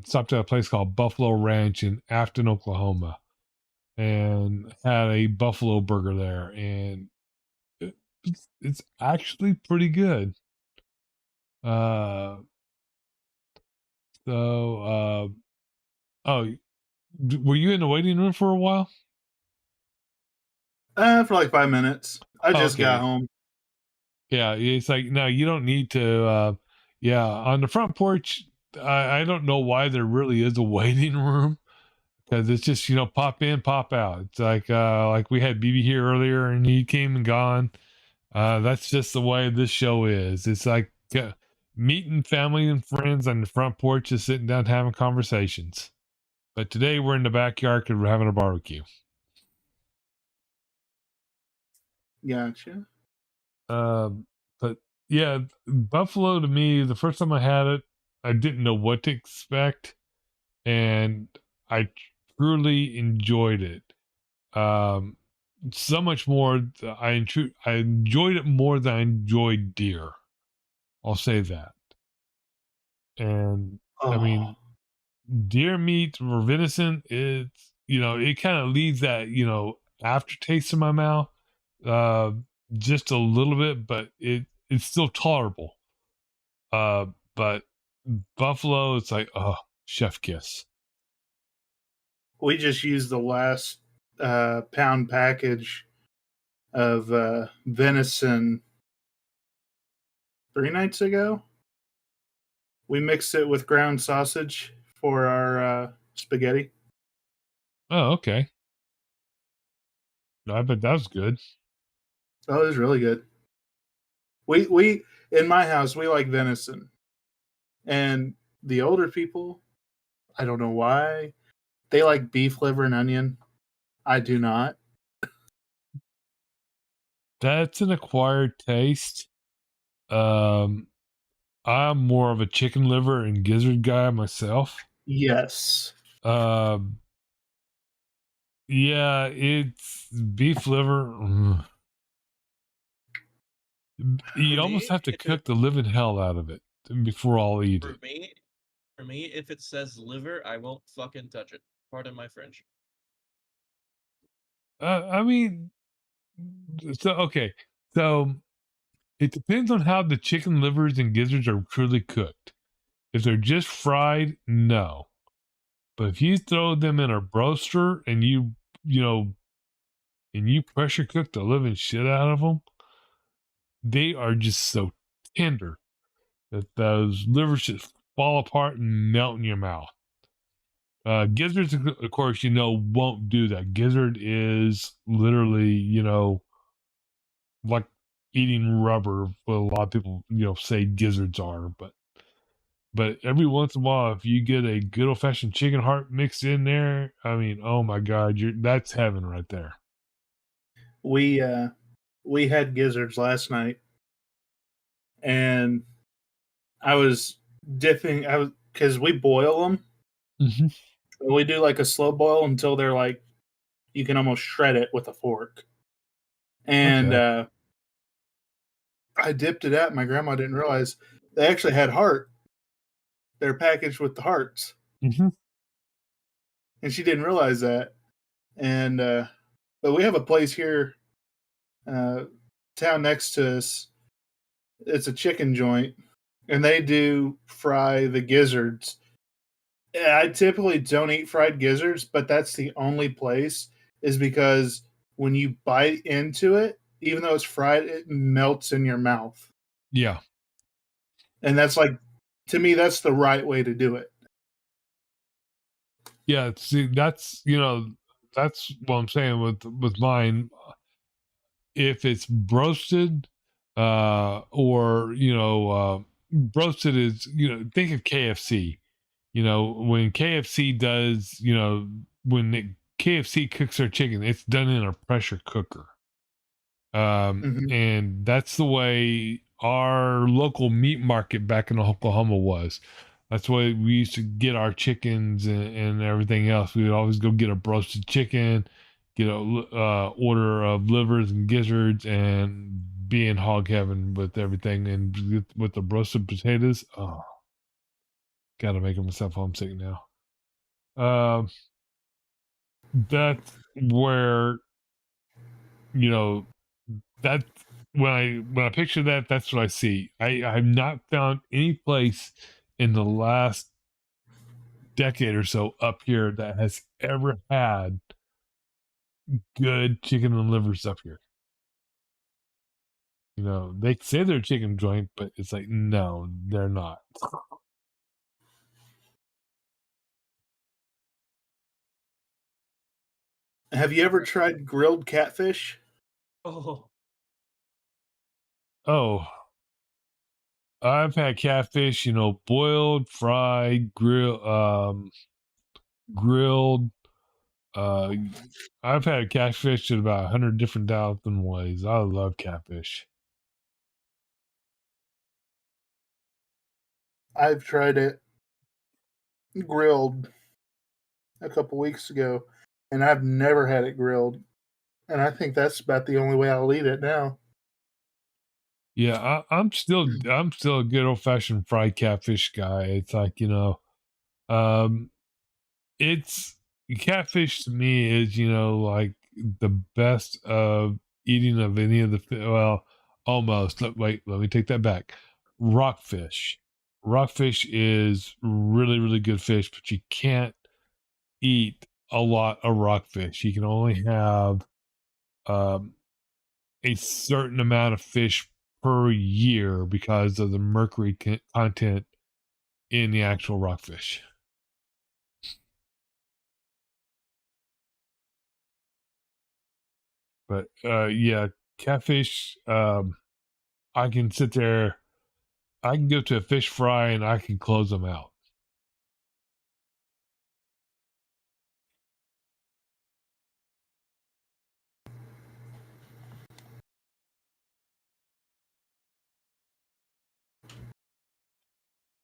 Stopped at a place called Buffalo Ranch in Afton, Oklahoma, and had a buffalo burger there. And it's actually pretty good. Uh, so, oh, were you in the waiting room for a while? For like 5 minutes. I just got Okay. home. Yeah, it's like, no, you don't need to. Yeah, on the front porch, I don't know why there really is a waiting room, because it's just, pop in, pop out. It's like we had BB here earlier, and he came and gone. That's just the way this show is. It's like meeting family and friends on the front porch, just sitting down having conversations. But today we're in the backyard because we're having a barbecue. Gotcha. But yeah, buffalo to me, the first time I had it, I didn't know what to expect, and I truly enjoyed it. So much more. I enjoyed it more than I enjoyed deer. I'll say that. And I mean, deer meat or venison, it kind of leaves that aftertaste in my mouth, uh, just a little bit, but it's still tolerable. But buffalo, it's like, oh, chef kiss. We just used the last pound package of venison 3 nights ago. We mixed it with ground sausage for our spaghetti. Oh, okay. I bet that was good. Oh, it was really good. We in my house we like venison, and the older people, I don't know why, they like beef liver and onion. I do not. That's an acquired taste. Um, I'm more of a chicken liver and gizzard guy myself. Yes. Yeah, it's beef liver. You almost have to cook the living hell out of it before I'll eat it. For me, if it says liver, I won't fucking touch it. Pardon my French. I mean, so okay, so it depends on how the chicken livers and gizzards are truly cooked. If they're just fried, no. But if you throw them in a roaster and you pressure cook the living shit out of them, they are just so tender that those livers just fall apart and melt in your mouth. Gizzards, of course, won't do that. Gizzard is literally, like eating rubber. What a lot of people, say gizzards are, but every once in a while, if you get a good old fashioned chicken heart mixed in there, I mean, oh my God, that's heaven right there. We had gizzards last night, and I was dipping. Because we boil them. Mm-hmm. We do like a slow boil until they're like you can almost shred it with a fork. And Okay. I dipped it out. My grandma didn't realize they actually had heart. They're packaged with the hearts. Mm-hmm. And she didn't realize that. And but we have a place here, town next to us. It's a chicken joint, and they do fry the gizzards. I typically don't eat fried gizzards, but that's the only place is because when you bite into it, even though it's fried, it melts in your mouth. Yeah. And that's like, to me, that's the right way to do it. Yeah. See, that's, that's what I'm saying with mine. If it's roasted, or, roasted is, think of KFC. When KFC does, KFC cooks their chicken, it's done in a pressure cooker. Mhm. And that's the way our local meat market back in Oklahoma was. That's why we used to get our chickens and everything else. We would always go get a roasted chicken, get a order of livers and gizzards, and be in hog heaven with everything. And with the roasted potatoes, oh, gotta make myself homesick now. That's where, you know, that when I picture that, that's what I see. I've not found any place in the last decade or so up here that has ever had good chicken and livers up here. They say they're a chicken joint, but it's like, no, they're not. Have you ever tried grilled catfish? Oh, Oh, I've had catfish, boiled, fried, grilled. I've had catfish in about 100 different thousand ways. I love catfish. I've tried it grilled a couple weeks ago, and I've never had it grilled. And I think that's about the only way I'll eat it now. Yeah, I'm still a good old fashioned fried catfish guy. It's like, um, it's catfish to me is, like the best of eating of any of the well, almost. Wait, let me take that back. Rockfish. Rockfish is really, really good fish, but you can't eat a lot of rockfish. You can only have um a certain amount of fish per year because of the mercury content in the actual rockfish. But yeah, catfish. I can sit there. I can go to a fish fry and I can close them out.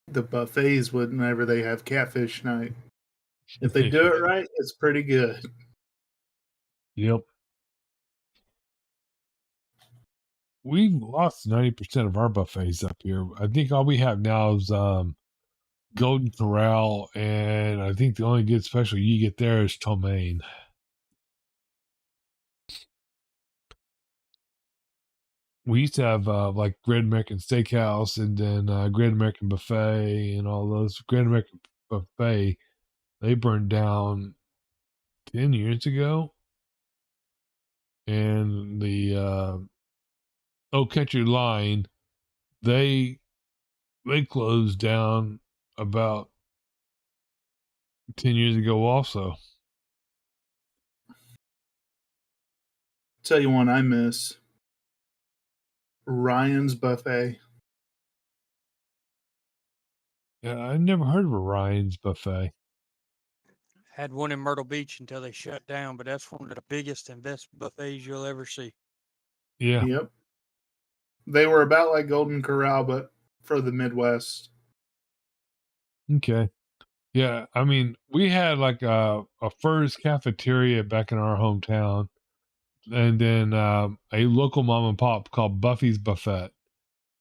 The buffets whenever they have catfish night. If they do it right, it's pretty good. Yep. We've lost 90% of our buffets up here. I think all we have now is Golden Corral, and I think the only good special you get there is Tomaine. We used to have like Great American Steakhouse and then Great American Buffet and all those. Great American Buffet, they burned down 10 years ago. And the Old Country Line, they closed down about 10 years ago also. Tell you one I miss. Ryan's Buffet. Yeah, I never heard of a Ryan's Buffet. Had one in Myrtle Beach until they shut down, but that's one of the biggest and best buffets you'll ever see. Yeah. Yep. They were about like Golden Corral, but for the Midwest. Okay. Yeah, I mean, we had like a Fur's cafeteria back in our hometown, and then a local mom and pop called Buffy's Buffet,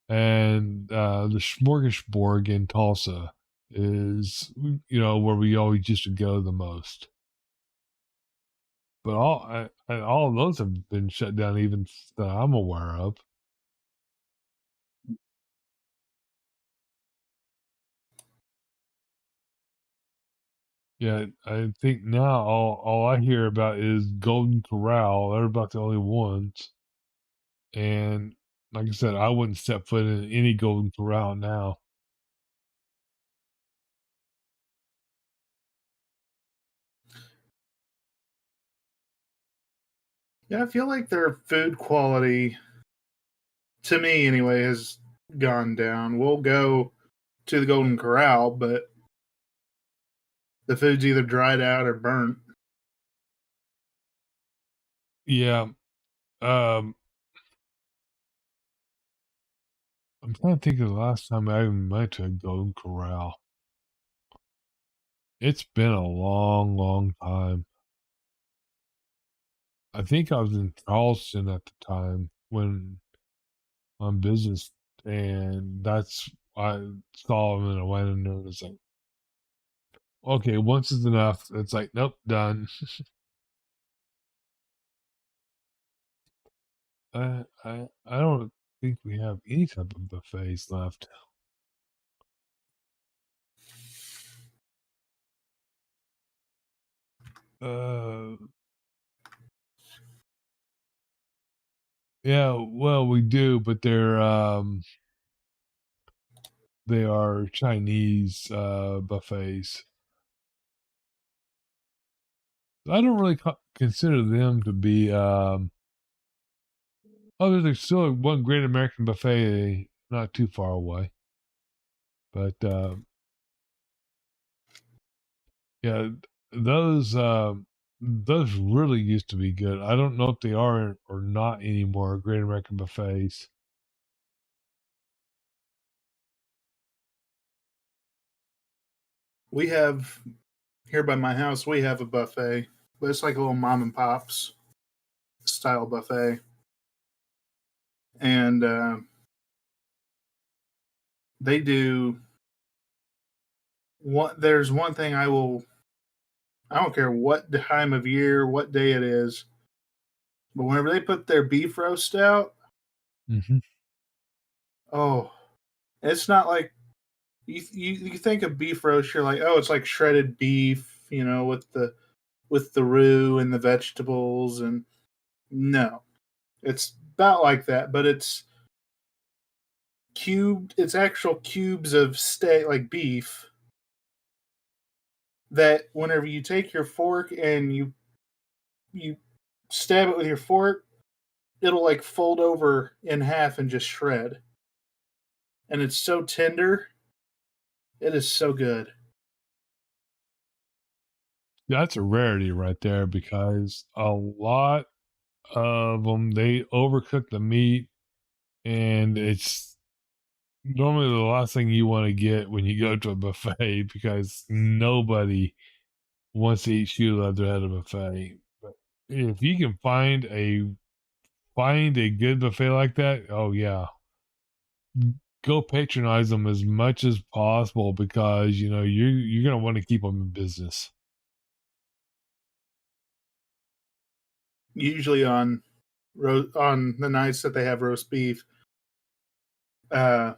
and the Smorgasburg in Tulsa is where we always used to go the most. But all of those have been shut down, even that I'm aware of. Yeah, I think now all I hear about is Golden Corral. They're about the only ones. And like I said, I wouldn't step foot in any Golden Corral now. Yeah, I feel like their food quality, to me anyway, has gone down. We'll go to the Golden Corral, but the food's either dried out or burnt. Yeah. Um, I'm trying to think of the last time I even went to a Golden Corral. It's been a long, long time. I think I was in Charleston at the time when on business, and that's I saw him and I went in there and it's like, okay, once is enough. It's like, nope, done. I don't think we have any type of buffets left. Uh, yeah, well, we do, but they are Chinese buffets. I don't really consider them to be. Oh, there's still one Great American Buffet not too far away, but yeah, those those really used to be good. I don't know if they are or not anymore. Great American Buffets. We have here by my house, we have a buffet, but it's like a little mom and pop's style buffet. And they do there's one thing I don't care what time of year, what day it is, but whenever they put their beef roast out, Mm-hmm. oh, it's not like you think of beef roast, you're like, oh, it's like shredded beef, with the roux and the vegetables, and no, it's about like that, but it's cubed. It's actual cubes of steak, like beef, that whenever you take your fork and you stab it with your fork, it'll like fold over in half and just shred. And it's so tender. It is so good. That's a rarity right there because a lot of them they overcook the meat, and it's normally the last thing you want to get when you go to a buffet because nobody wants to eat shoe leather at a buffet. But if you can find a good buffet like that, oh yeah, go patronize them as much as possible because you're gonna want to keep them in business. Usually on the nights that they have roast beef, uh,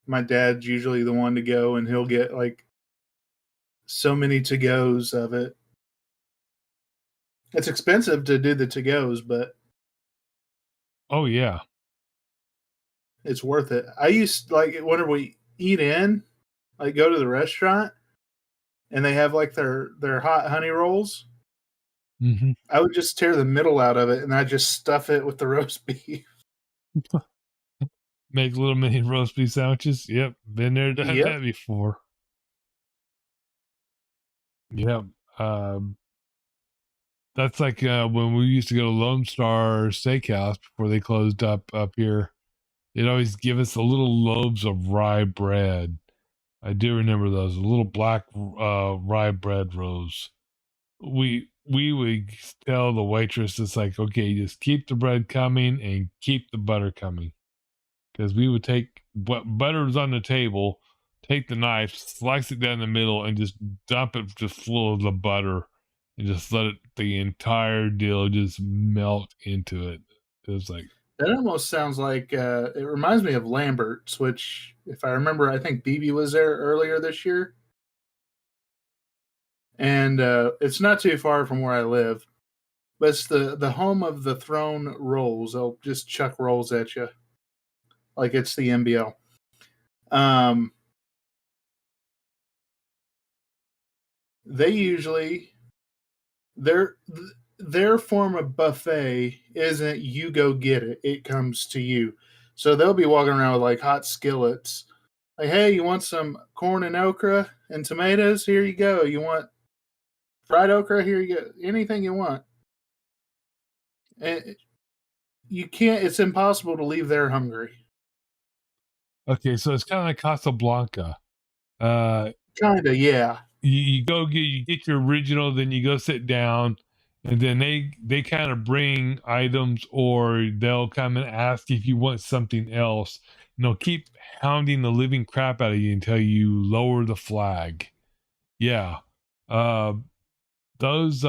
my dad's usually the one to go, and he'll get like so many to goes of it. It's expensive to do the to goes, but Oh yeah. it's worth it. I used like whenever we eat in, like go to the restaurant, and they have like their hot honey rolls. Hmm. I would just tear the middle out of it and I just stuff it with the roast beef. Make little mini roast beef sandwiches. Yep, been there, done Yep. that before. Yep. That's like when we used to go to Lone Star Steakhouse before they closed up here. They'd always give us the little loaves of rye bread. I do remember those little black rye bread rolls. We would tell the waitress, it's like, okay, just keep the bread coming and keep the butter coming, because we would take what butter was on the table, take the knife, slice it down the middle, and just dump it just full of the butter, and just let the entire deal just melt into it. It was like, That almost sounds like it reminds me of Lambert's, which, if I remember, I think BB was there earlier this year. and it's not too far from where I live. But it's the home of the thrown rolls. They'll just chuck rolls at you like it's the NBL. They usually their form of buffet isn't you go get it; it comes to you. So they'll be walking around with like hot skillets. Like, hey, you want some corn and okra and tomatoes? Here you go. You want fried okra? Here you go. Anything you want. And you can't. It's impossible to leave there hungry. Okay, so it's kind of like Casablanca. Kinda, yeah. You get your original, then you go sit down, and then they kind of bring items, or they'll come and ask if you want something else, and they'll keep hounding the living crap out of you until you lower the flag. Yeah. uh those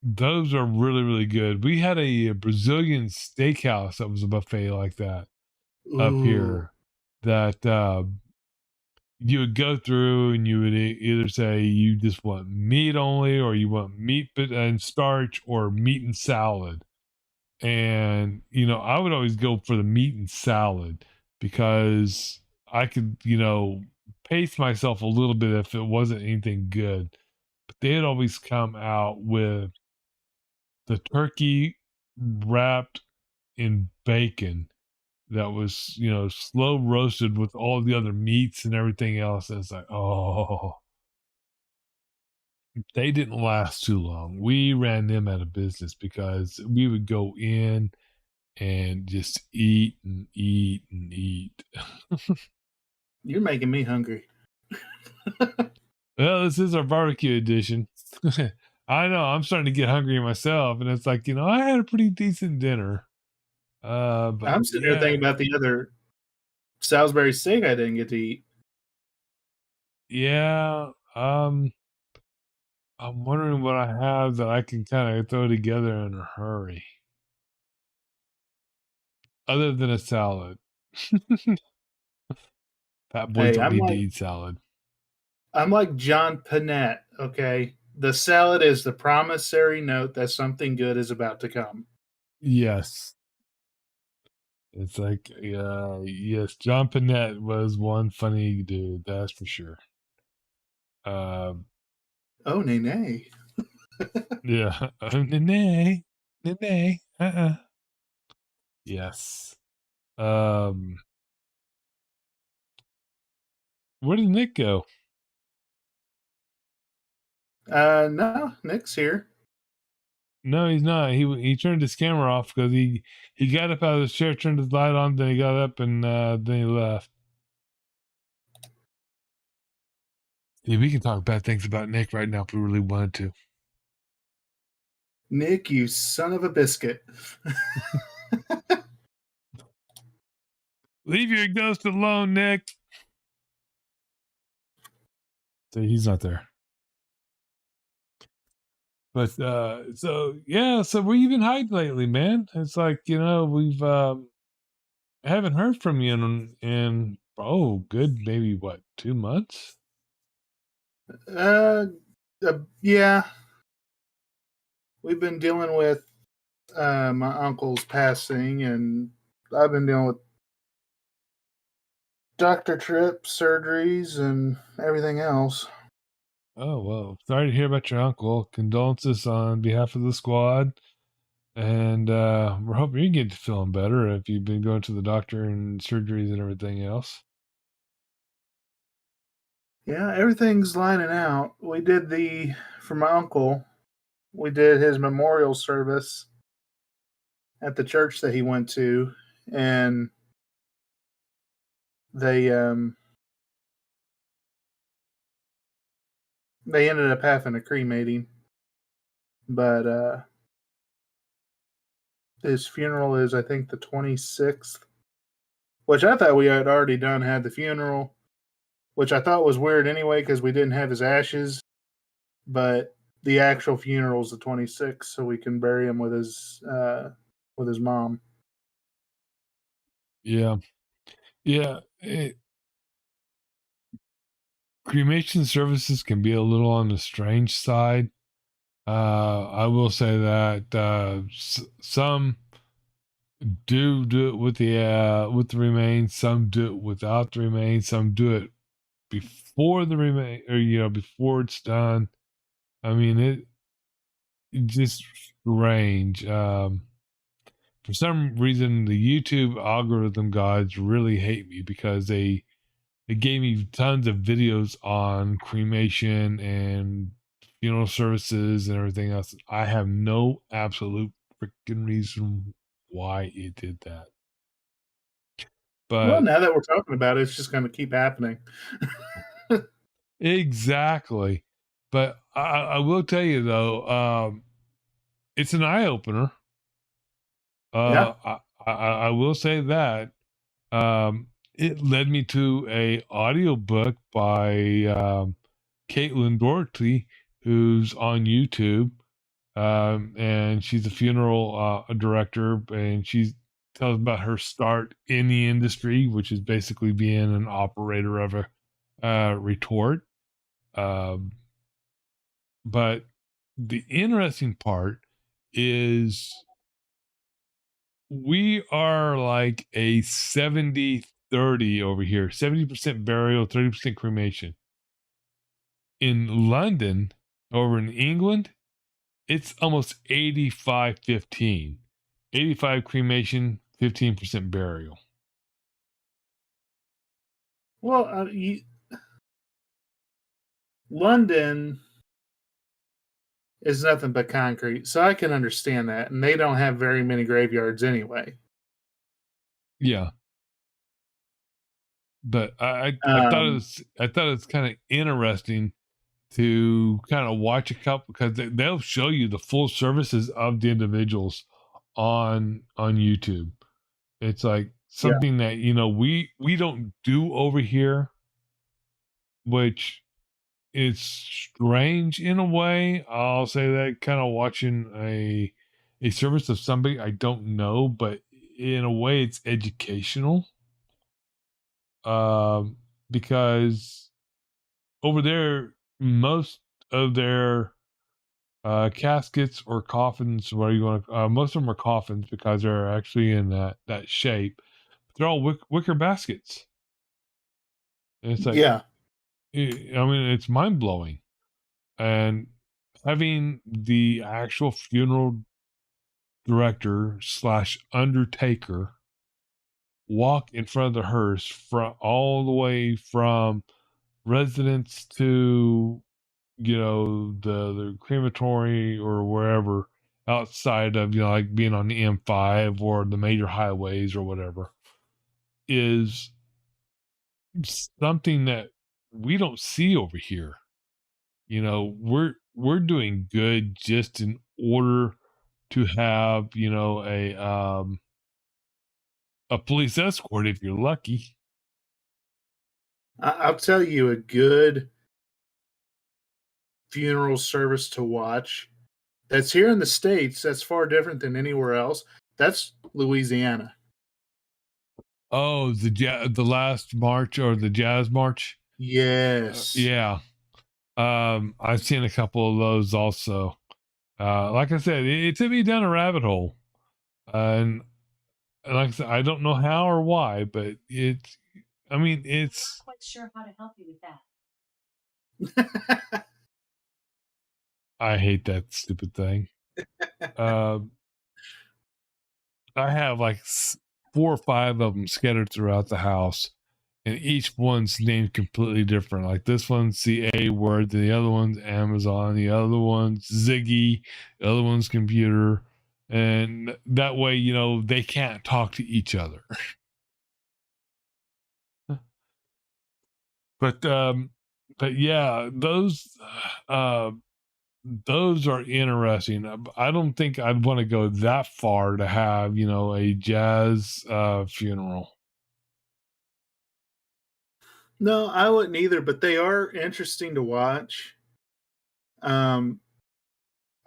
those are really, really good. We had a Brazilian steakhouse that was a buffet like that up Ooh. here, that you would go through and you would either say you just want meat only, or you want meat and starch, or meat and salad. And I would always go for the meat and salad, because I could pace myself a little bit if it wasn't anything good. But they'd always come out with the turkey wrapped in bacon that was slow roasted with all the other meats and everything else. And it's like, oh, they didn't last too long. We ran them out of business because we would go in and just eat and eat and eat. You're making me hungry. Well, this is our barbecue edition. I know I'm starting to get hungry myself, and it's like, I had a pretty decent dinner. But I'm sitting there yeah, thinking about the other Salisbury steak I didn't get to eat. yeah. I'm wondering what I have that I can kind of throw together in a hurry, other than a salad. Fat boys Hey, don't need to eat salad. I'm like John Panette, okay? The salad is the promissory note that something good is about to come. Yes. It's like, yes, John Panette was one funny dude, that's for sure. Oh, nay. Yeah. Nay, nay, yes. Where did Nick go? No, Nick's here. No, he's not. He turned his camera off because he got up out of his chair, turned his light on, then he got up, and then he left. Yeah, we can talk bad things about Nick right now if we really wanted to. Nick, you son of a biscuit. Leave your ghost alone, Nick. So he's not there. But so where you been hiding lately, man? It's like, we've haven't heard from you in good, maybe what, 2 months? Yeah. We've been dealing with my uncle's passing, and I've been dealing with doctor trips, surgeries, and everything else. Oh, well, sorry to hear about your uncle. Condolences on behalf of the squad. And we're hoping you get to feeling better if you've been going to the doctor and surgeries and everything else. Yeah, everything's lining out. For my uncle, we did his memorial service at the church that he went to, and they ended up having a cremating, but his funeral is, I think, the 26th, which I thought we had already had the funeral, which I thought was weird anyway because we didn't have his ashes, but the actual funeral is the 26th, so we can bury him with his mom. Yeah. Yeah. cremation services can be a little on the strange side. I will say that some do it with the remains, some do it without the remains, some do it before the remain, or before it's done. I mean, it's just strange. For some reason, the YouTube algorithm gods really hate me because they gave me tons of videos on cremation and funeral services and everything else. I have no absolute freaking reason why it did that. Well, But now that we're talking about it, it's just going to keep happening. exactly. But I will tell you though, it's an eye opener. Yeah. I will say that. It led me to a audiobook by Caitlin Doherty, who's on YouTube, and she's a funeral director, and she tells about her start in the industry, which is basically being an operator of a retort. But the interesting part is we are like a 70-30 over here, 70% burial, 30% cremation. In London, over in England, it's almost 85-15. 85 cremation, 15% burial. Well, London is nothing but concrete, so I can understand that, and they don't have very many graveyards anyway. Yeah. But I thought it was kind of interesting to kind of watch a couple, because they'll show you the full services of the individuals on YouTube. It's like something that we don't do over here, which is strange in a way. I'll say that, kind of watching a service of somebody I don't know, but in a way it's educational. Because over there, most of their caskets or coffins, whatever you want to, most of them are coffins because they're actually in that shape. They're all wicker baskets. And it's like, Yeah. I mean, it's mind blowing. And having the actual funeral director / undertaker walk in front of the hearse from all the way from residence to the crematory or wherever, outside of like being on the M5 or the major highways or whatever, is something that we don't see over here. We're doing good just in order to have a police escort if you're lucky. I'll tell you a good funeral service to watch that's here in the States, that's far different than anywhere else. That's Louisiana. Oh, the last march, or the jazz march. Yes. Yeah. I've seen a couple of those also. Like I said, it took me down a rabbit hole, and like I said, I don't know how or why, but it's. I mean, it's. I'm not quite sure how to help you with that. I hate that stupid thing. I have like 4 or 5 of them scattered throughout the house, and each one's named completely different. Like this one's the A word, the other one's Amazon, the other one's Ziggy, the other one's computer, and that way they can't talk to each other. But yeah, those are interesting. I don't think I'd want to go that far to have a jazz funeral. No, I wouldn't either, but they are interesting to watch. I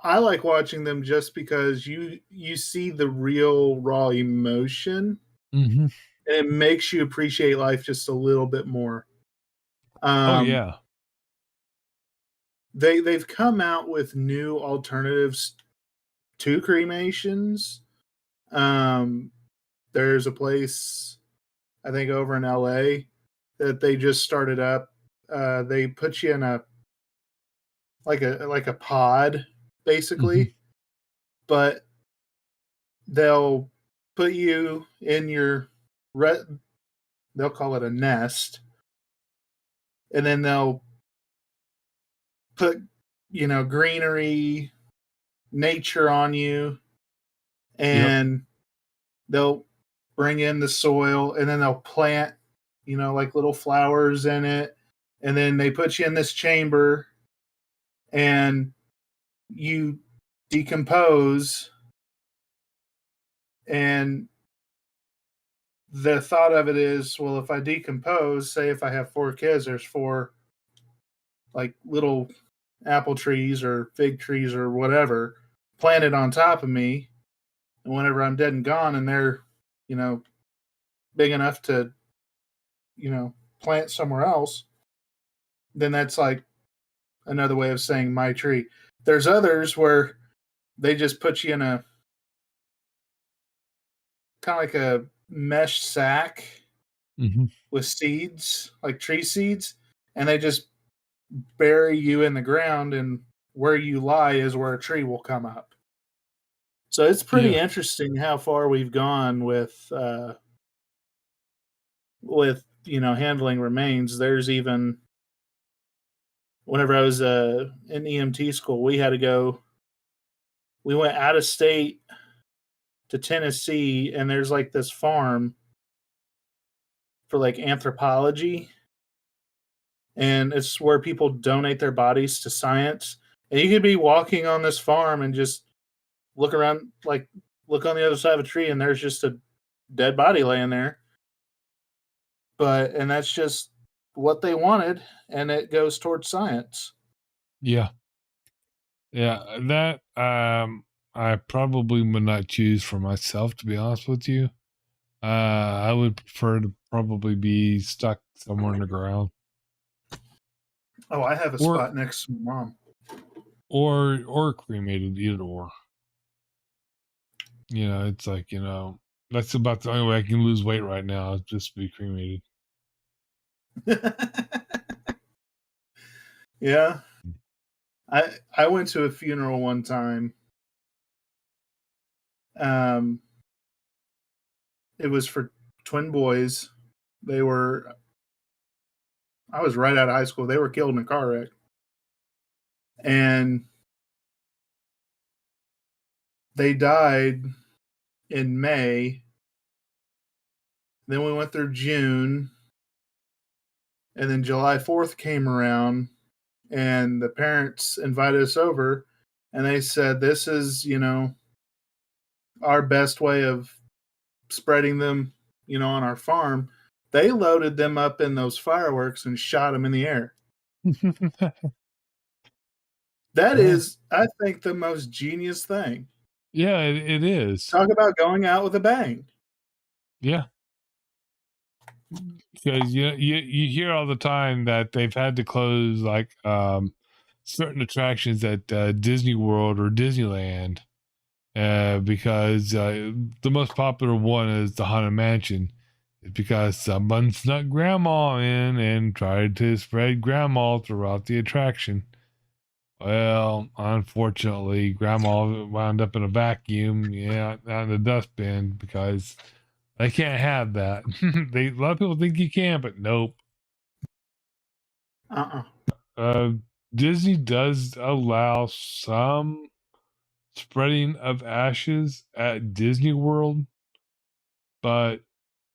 like watching them just because you see the real raw emotion, Mm-hmm. and it makes you appreciate life just a little bit more. Oh yeah. they've come out with new alternatives to cremations. There's a place I think over in LA that they just started up. They put you in a pod basically, but they'll put you in your they'll call it a nest, and then they'll put greenery, nature on you, and they'll bring in the soil, and then they'll plant like little flowers in it, and then they put you in this chamber and you decompose. And the thought of it is, well, if I decompose, say if I have 4 kids, there's 4 like little apple trees or fig trees or whatever planted on top of me. And whenever I'm dead and gone and they're, big enough to, plant somewhere else, then that's like another way of saying my tree. There's others where they just put you in a kind of like a mesh sack with seeds, like tree seeds, and they just bury you in the ground, and where you lie is where a tree will come up. So it's pretty interesting how far we've gone with handling remains. There's even whenever I was in EMT school, we went out of state to Tennessee, and there's like this farm for like anthropology, and it's where people donate their bodies to science. And you could be walking on this farm and just look around, like look on the other side of a tree, and there's just a dead body laying there. And that's just what they wanted, and it goes towards science. Yeah. That I probably would not choose for myself, to be honest with you. I would prefer to probably be stuck somewhere in the ground. Oh, I have a spot next to Mom. Or cremated, either or. It's like, that's about the only way I can lose weight right now, is just be cremated. Yeah. I went to a funeral one time. It was for twin boys. I was right out of high school. They were killed in a car wreck. And they died in May. Then we went through June. And then July 4th came around, and the parents invited us over, and they said, this is, our best way of spreading them, on our farm. They loaded them up in those fireworks and shot them in the air. That is, I think, the most genius thing. Yeah, it is. Talk about going out with a bang. Yeah. Because you hear all the time that they've had to close like certain attractions at Disney World or Disneyland because the most popular one is the Haunted Mansion. It's because someone snuck Grandma in and tried to spread Grandma throughout the attraction. Well, unfortunately, Grandma wound up in a vacuum, out in the dustbin, because they can't have that. A lot of people think you can, but nope. Disney does allow some spreading of ashes at Disney World, but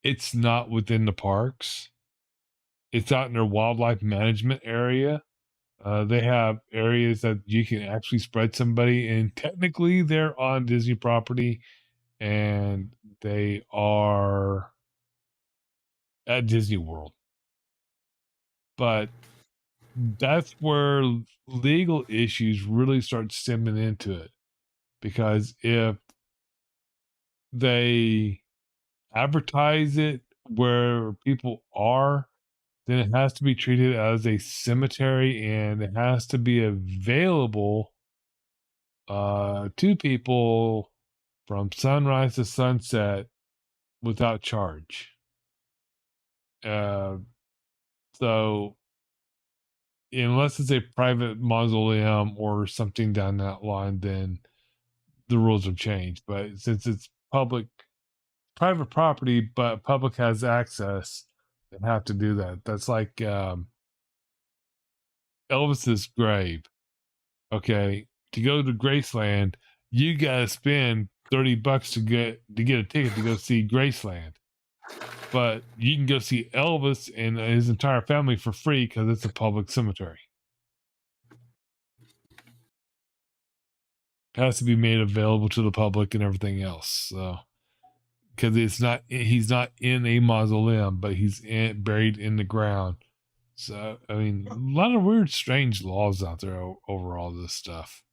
it's not within the parks. It's out in their wildlife management area. They have areas that you can actually spread somebody, and technically they're on Disney property, and they are at Disney World. But that's where legal issues really start stemming into it. Because if they advertise it where people are, then it has to be treated as a cemetery, and it has to be available to people from sunrise to sunset without charge. So unless it's a private mausoleum or something down that line, then the rules have changed. But since it's private property, but public has access, they have to do that. That's like Elvis's grave. Okay, to go to Graceland, you gotta spend $30 to get a ticket to go see Graceland. But you can go see Elvis and his entire family for free because it's a public cemetery. It has to be made available to the public and everything else. So, because he's not in a mausoleum, but he's buried in the ground. So, I mean, a lot of weird, strange laws out there over all this stuff.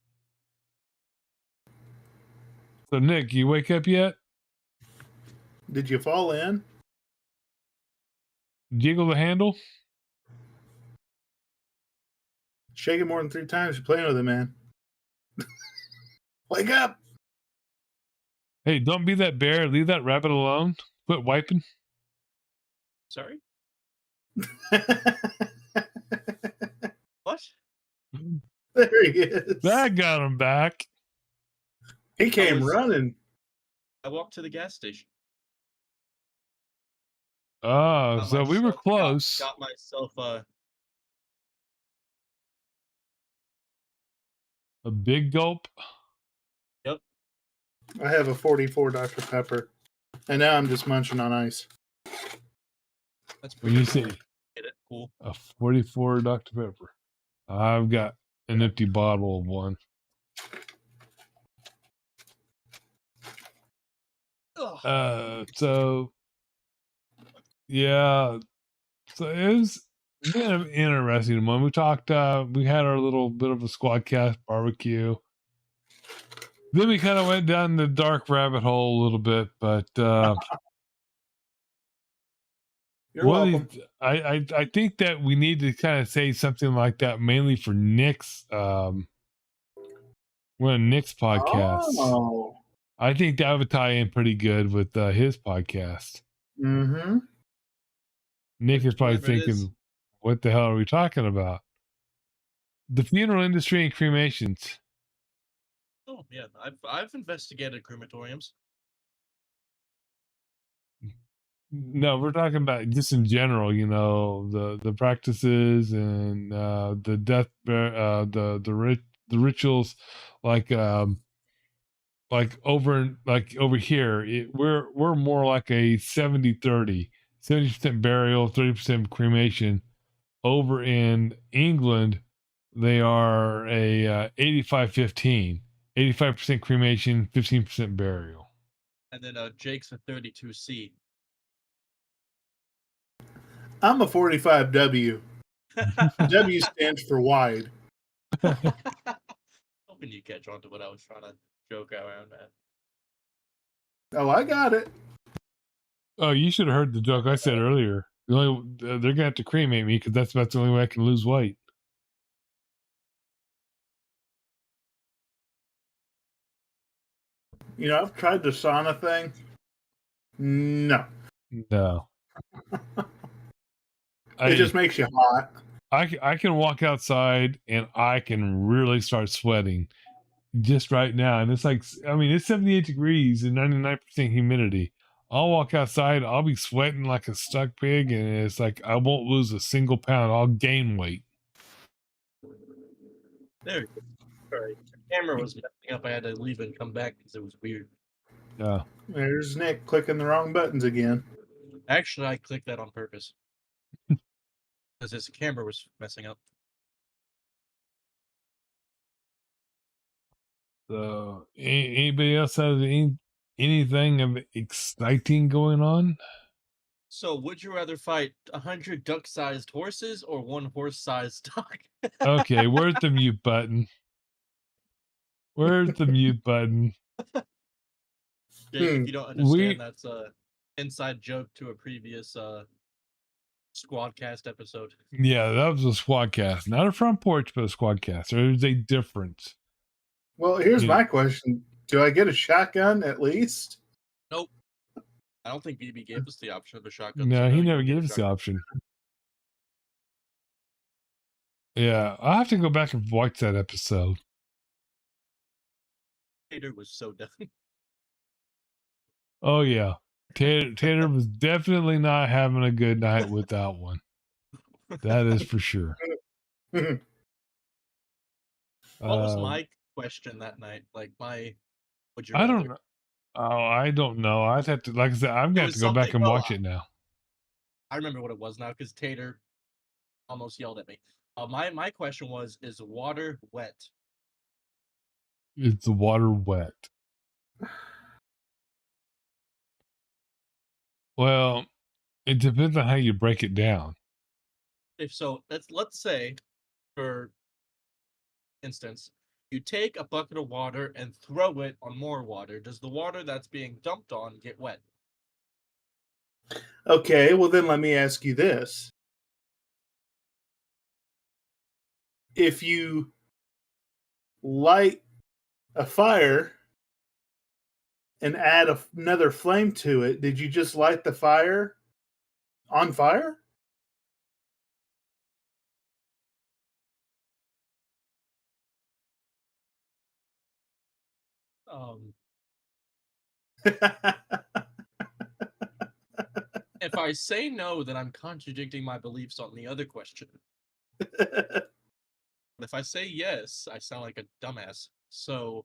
So, Nick, you wake up yet? Did you fall in? Jiggle the handle? Shake it more than 3 times. You're playing with it, man. Wake up! Hey, don't be that bear. Leave that rabbit alone. Quit wiping. Sorry? What? There he is. That got him back. He came running. I walked to the gas station. Oh, so we were close. Got myself a big gulp. Yep. I have a 44 Dr. Pepper, and now I'm just munching on ice. That's When you say Get it? Cool. a 44 Dr. Pepper, I've got an empty bottle of one. So yeah, so it was kind of interesting one. We talked, we had our little bit of a Squadcast barbecue. Then we kind of went down the dark rabbit hole a little bit, but You're welcome. I think that we need to kind of say something like that mainly for Nick's one of Nick's podcasts. Oh. I think that would tie in pretty good with his podcast. Mm-hmm. Nick is probably thinking, what the hell are we talking about? The funeral industry and cremations. Oh yeah, I've investigated crematoriums. No, we're talking about just in general, you know, the practices and the death, the rituals, like over here, we're more like a 70-30, 70% burial, 30% cremation. Over in England, they are a 85-15, 85% cremation, 15% burial. And then Jake's a 32C. I'm a 45W. W stands for wide. Hoping you catch on to what I was trying to joke around at. Oh, I got it. Oh, you should have heard the joke I said earlier. They're gonna have to cremate me because that's about the only way I can lose weight. You know, I've tried the sauna thing. No. It just makes you hot. I can walk outside and I can really start sweating just right now. And it's like, I mean, it's 78 degrees and 99% humidity. I'll walk outside, I'll be sweating like a stuck pig, and it's like I won't lose a single pound. I'll gain weight. There. Sorry, the camera was messing up. I had to leave and come back because it was weird. Yeah. There's Nick clicking the wrong buttons again. Actually, I clicked that on purpose because his camera was messing up. So, anybody else have anything of exciting going on? So, would you rather fight 100 duck-sized horses or 1 horse-sized duck? Okay, where's the mute button? Where's the mute button? Jake, if you don't understand, that's a inside joke to a previous Squadcast episode. Yeah, that was a Squadcast. Not a Front Porch, but a Squadcast. There's a difference. Well, here's Yeah. my question. Do I get a shotgun at least? Nope. I don't think BB gave us the option of a shotgun. No, so he you never don't get a gave us the shotgun. option. Yeah, I'll have to go back and watch that episode. Tater was so done. Oh, yeah. Tater was definitely not having a good night with that one. That is for sure. What was my question that night? Like my, would you I rather? don't know. Oh, I don't know. I'd have to, like I said, I'm going to have to go back and watch it now. I remember what it was now because Tater almost yelled at me. My question was, is water wet? Is the water wet? Well, it depends on how you break it down. If so, let's say, for instance, you take a bucket of water and throw it on more water. Does the water that's being dumped on get wet? Okay, well then let me ask you this. If you light a fire and add another flame to it, did you just light the fire on fire? If I say no, then I'm contradicting my beliefs on the other question. But if I say yes, I sound like a dumbass. So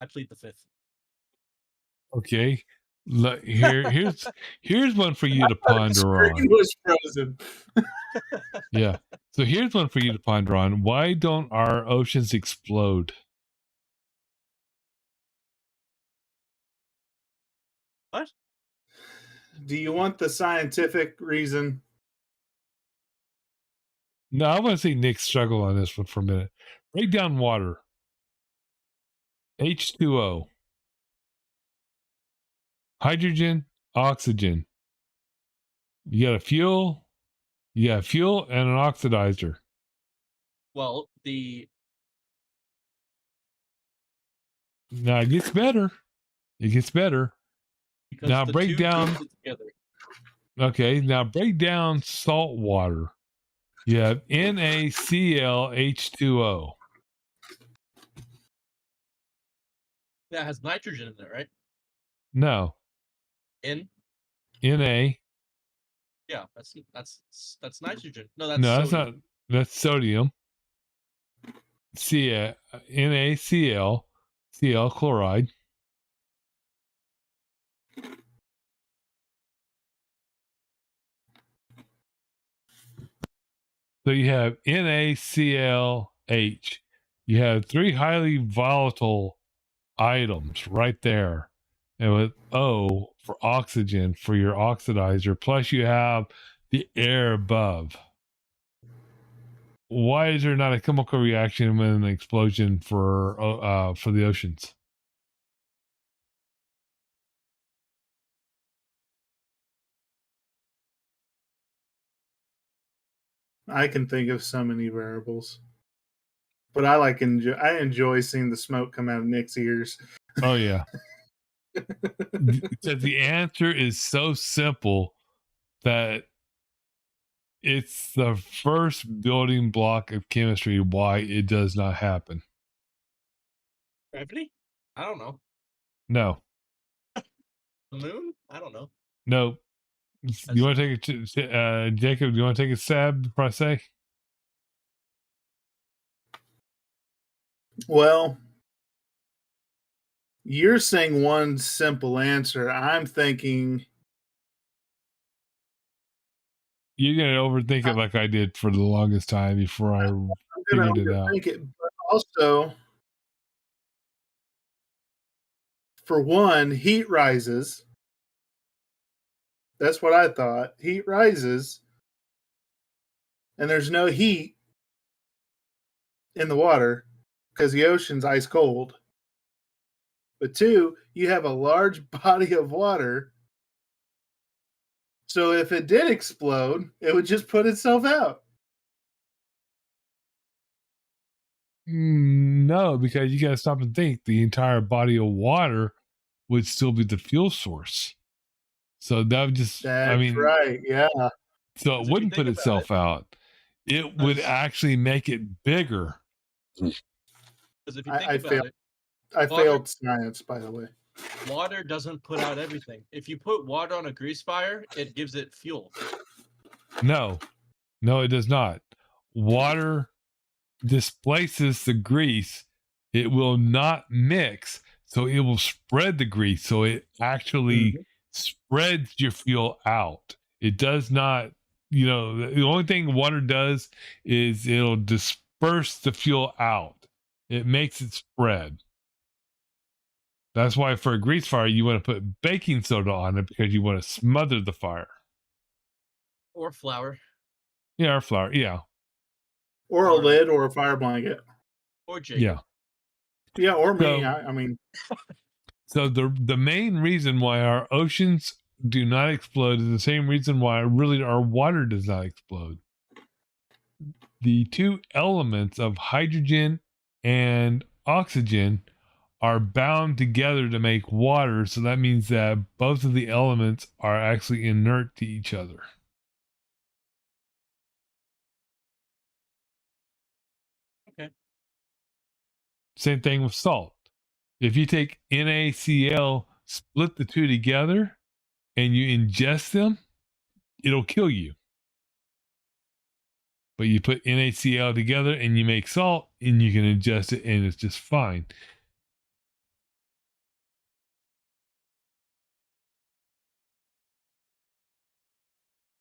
I plead the fifth. Okay. Here's one for you to ponder on. Screen was frozen. Yeah. So here's one for you to ponder on. Why don't our oceans explode? What? Do you want the scientific reason? No, I want to see Nick struggle on this one for a minute. Break down water. H2O. Hydrogen, oxygen. You got a fuel. You got fuel and an oxidizer. Well, Now it gets better. It gets better. because Now the break two down. groups it together. Okay, now break down salt water. You have NaClH2O. That has nitrogen in it, right? No, In? Na. Yeah, that's nitrogen. No, that's No, that's sodium. not. That's sodium. NaCl, Cl chloride. So you have NaClH. You have three highly volatile items right there. And with O for oxygen for your oxidizer, plus you have the air above. Why is there not a chemical reaction with an explosion for the oceans? I can think of so many variables, but I enjoy seeing the smoke come out of Nick's ears. Oh yeah. Because the answer is so simple that it's the first building block of chemistry why it does not happen. Gravity? I don't know. No. The moon? I don't know. No. You want to take it, Jacob? Do you want to take a stab before I say? Well, you're saying one simple answer. I'm thinking You're gonna overthink it like I did for the longest time before I figured it out. but also, for one, heat rises. That's what I thought. Heat rises, and there's no heat in the water because the ocean's ice cold. But two, you have a large body of water. So if it did explode, it would just put itself out. No, because you got to stop and think the entire body of water would still be the fuel source. So that would just, That's right. Yeah. so it wouldn't put itself out. It would actually make it bigger. Because if you think about it, I failed science, by the way. Water doesn't put out everything. If you put water on a grease fire, it gives it fuel. No, it does not. Water displaces the grease. It will not mix, so it will spread the grease. So it actually spreads your fuel out. It does not, the only thing water does is it'll disperse the fuel out. It makes it spread. That's why for a grease fire, you want to put baking soda on it because you want to smother the fire. Or flour. Yeah, or flour. Yeah. Or a lid or a fire blanket. Or Jacob. Yeah. Yeah, or me. I mean. So the main reason why our oceans do not explode is the same reason why really our water does not explode. The two elements of hydrogen and oxygen are bound together to make water. So that means that both of the elements are actually inert to each other. Okay. Same thing with salt. If you take NaCl, split the two together, and you ingest them, it'll kill you. But you put NaCl together and you make salt, and you can ingest it, and it's just fine.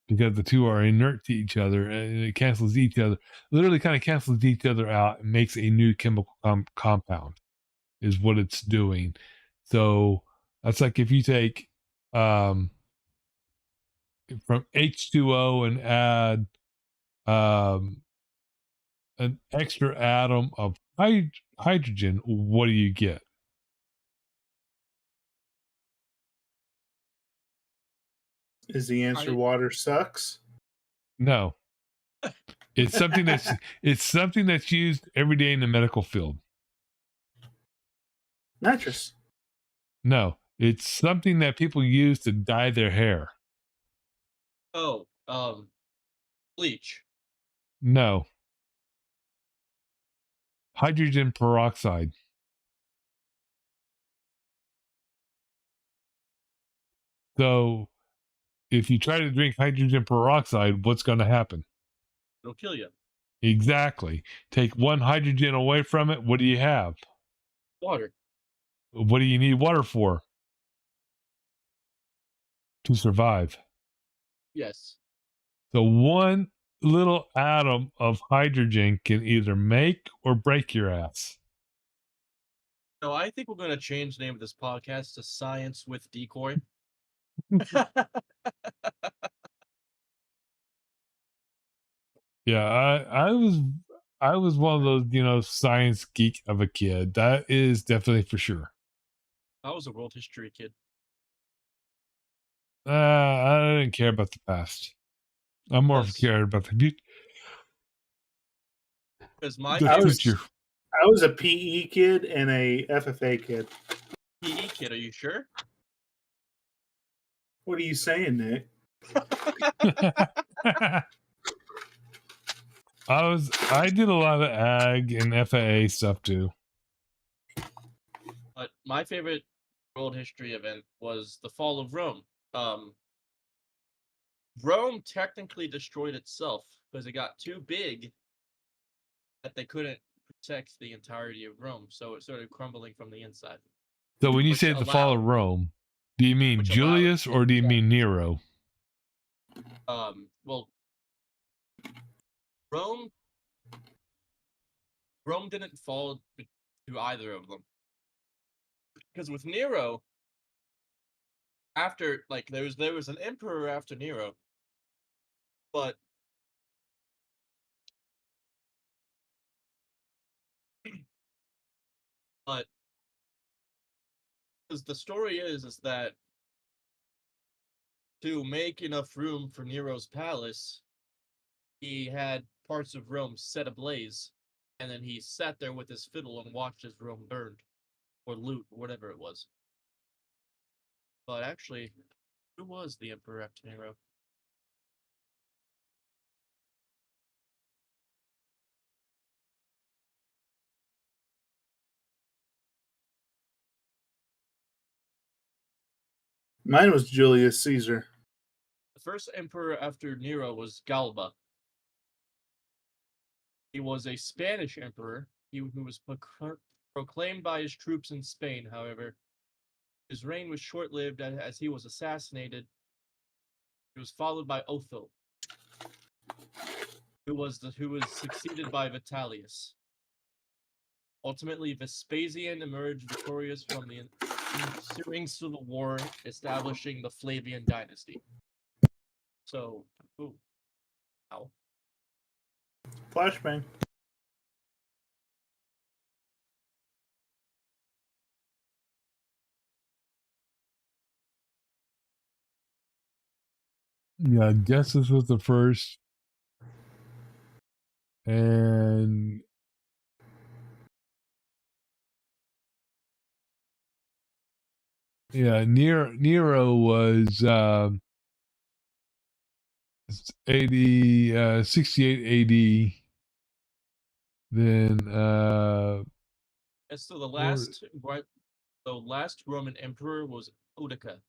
Because the two are inert to each other, and it cancels each other. Literally, kind of cancels each other out and makes a new chemical compound. Is what it's doing. So that's like if you take from H2O and add an extra atom of hydrogen, what do you get? Is the answer water sucks? No. It's something that's used every day in the medical field. Nitrous. No, it's something that people use to dye their hair. Oh, bleach. No. Hydrogen peroxide. So if you try to drink hydrogen peroxide, what's going to happen? It'll kill you. Exactly. Take one hydrogen away from it. What do you have? Water. What do you need water for? To survive. Yes. So one little atom of hydrogen can either make or break your ass. So I think we're going to change the name of this podcast to Science with Decoy. Yeah, I was one of those, science geek of a kid. That is definitely for sure. I was a world history kid. I didn't care about the past. I'm more cared about the future. Because my future. I was a PE kid and a FFA kid. PE kid, are you sure? What are you saying, Nick? I did a lot of ag and FAA stuff too. But my favorite world history event was the fall of Rome. Rome technically destroyed itself because it got too big that they couldn't protect the entirety of Rome, so it started crumbling from the inside. So when you say the fall of Rome, do you mean Julius or do you mean Nero? Well, Rome didn't fall to either of them. Because with Nero, after there was an emperor after Nero, but because the story is that to make enough room for Nero's palace, he had parts of Rome set ablaze, and then he sat there with his fiddle and watched his Rome burned, or loot, or whatever it was. But actually, who was the emperor after Nero? Mine was Julius Caesar. The first emperor after Nero was Galba. He was a Spanish emperor who was proclaimed by his troops in Spain. However, his reign was short-lived as he was assassinated. He was followed by Otho, who was succeeded by Vitellius. Ultimately, Vespasian emerged victorious from the ensuing civil war, establishing the Flavian dynasty. So, ow. Flashbang. Yeah, I guess this was the first. And yeah, Nero was 68 AD. Then And so the last Roman emperor was Oudica.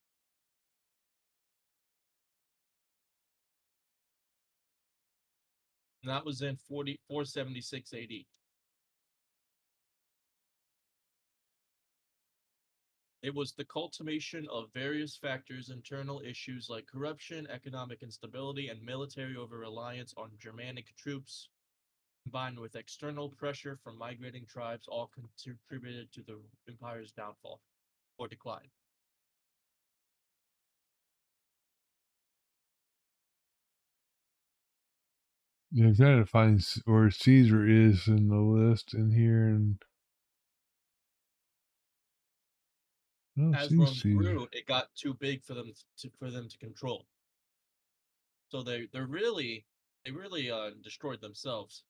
And that was in 476 AD. It was the culmination of various factors, internal issues like corruption, economic instability, and military over-reliance on Germanic troops, combined with external pressure from migrating tribes, all contributed to the empire's downfall or decline. yeah, I'm trying to find where Caesar is in the list in here, and As Rome grew, it got too big for them to control. So they really destroyed themselves.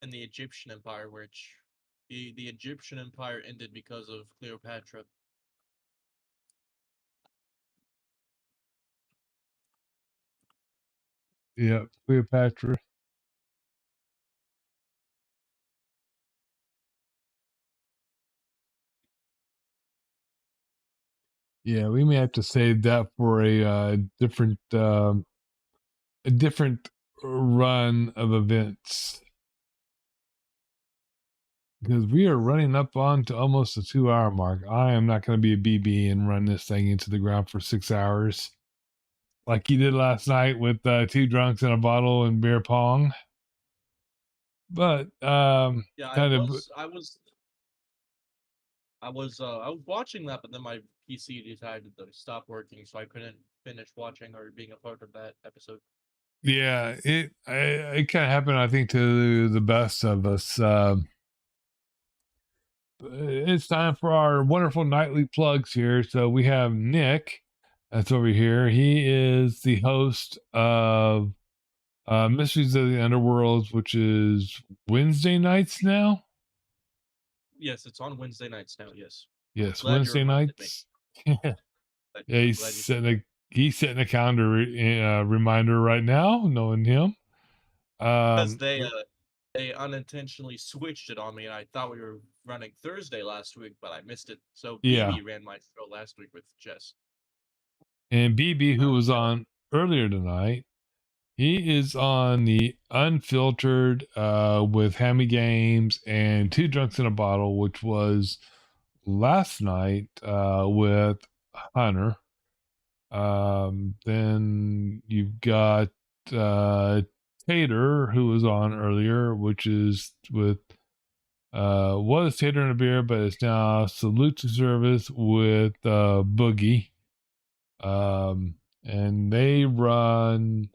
And the Egyptian Empire, which the Egyptian Empire ended because of Cleopatra. Yeah, Cleopatra. Yeah, we may have to save that for a different run of events, because we are running up on to almost the 2 hour mark. I am not going to be a BB and run this thing into the ground for 6 hours like you did last night with 2 drunks and a bottle and beer pong. But yeah, I was watching that, but then my PC decided to stop working, so I couldn't finish watching or being a part of that episode. Yeah, it kind of happened, I think, to the best of us. It's time for our wonderful nightly plugs here. So we have Nick, that's over here. He is the host of Mysteries of the Underworld, which is Wednesday nights now. Yes, it's on Wednesday nights now. Yes, Wednesday nights. Yeah, he's setting a calendar reminder right now, knowing him. Because they unintentionally switched it on me, and I thought we were running Thursday last week, but I missed it. So BB ran my show last week with Jess. And BB, who was on earlier tonight, he is on the Unfiltered with Hammy Games and Two Drunks in a Bottle, which was last night with Hunter. Then you've got Tater, who was on earlier, which is with was Tater and a Beer, but it's now Salute to Service with Boogie. And they run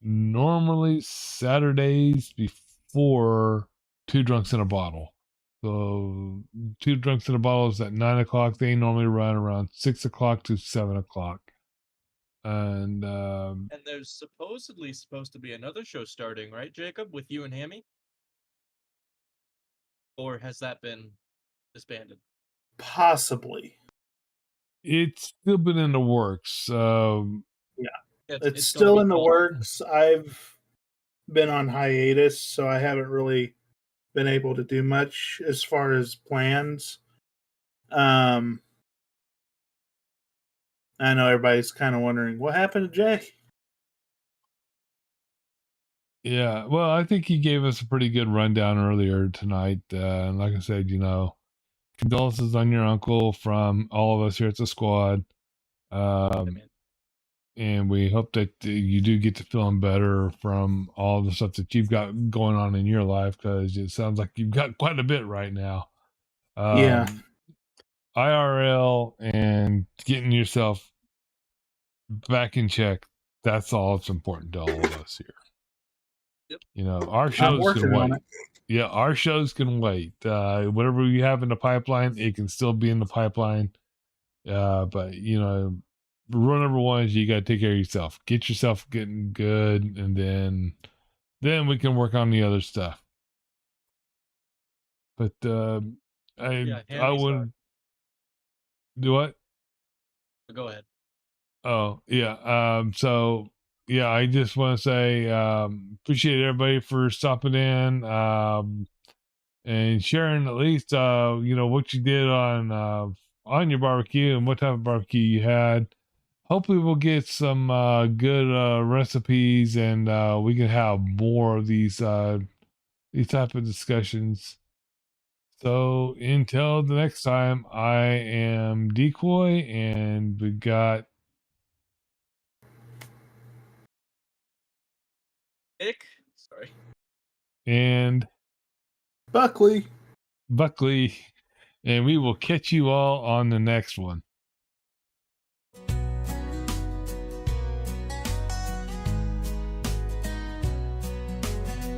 normally Saturdays before Two Drunks in a Bottle. So Two Drunks in a Bottle is at 9 o'clock. They normally run around 6 o'clock to 7 o'clock. And there's supposedly supposed to be another show starting, right, Jacob, with you and Hammy? Or has that been disbanded? Possibly. it's still been in the works. It's still in the works. I've been on hiatus, so I haven't really been able to do much as far as plans. I know everybody's kind of wondering what happened to Jay. Yeah, well, I think he gave us a pretty good rundown earlier tonight. And like I said, condolences on your uncle from all of us here at the squad. And we hope that you do get to feeling better from all the stuff that you've got going on in your life, because it sounds like you've got quite a bit right now. Yeah. IRL and getting yourself back in check. That's all that's important to all of us here. Yep. Our shows can wait. It. Yeah, our shows can wait. Whatever you have in the pipeline, it can still be in the pipeline. But rule number one is you got to take care of yourself. Get yourself getting good, and then we can work on the other stuff. But I would do what? Go ahead. Oh yeah. So yeah, I just want to say appreciate everybody for stopping in and sharing at least what you did on your barbecue and what type of barbecue you had. Hopefully we'll get some good recipes, and we can have more of these type of discussions. So until the next time, I am Decoy, and we got Nick, sorry, and Buckley, and we will catch you all on the next one.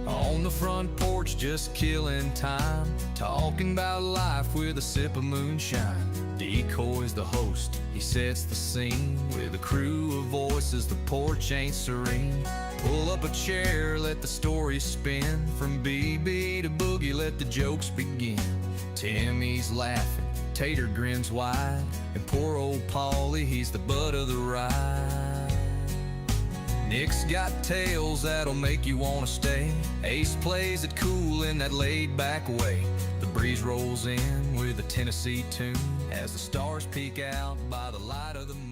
On the front porch, just killing time, talking about life with a sip of moonshine. Decoy's the host, he sets the scene with a crew of voices. The porch ain't serene. Pull up a chair, let the story spin. From BB to Boogie, let the jokes begin. Timmy's laughing, Tater grins wide, and poor old Paulie, he's the butt of the ride. Nick's got tales that'll make you want to stay. Ace plays it cool in that laid-back way. The breeze rolls in with a Tennessee tune as the stars peek out by the light of the moon.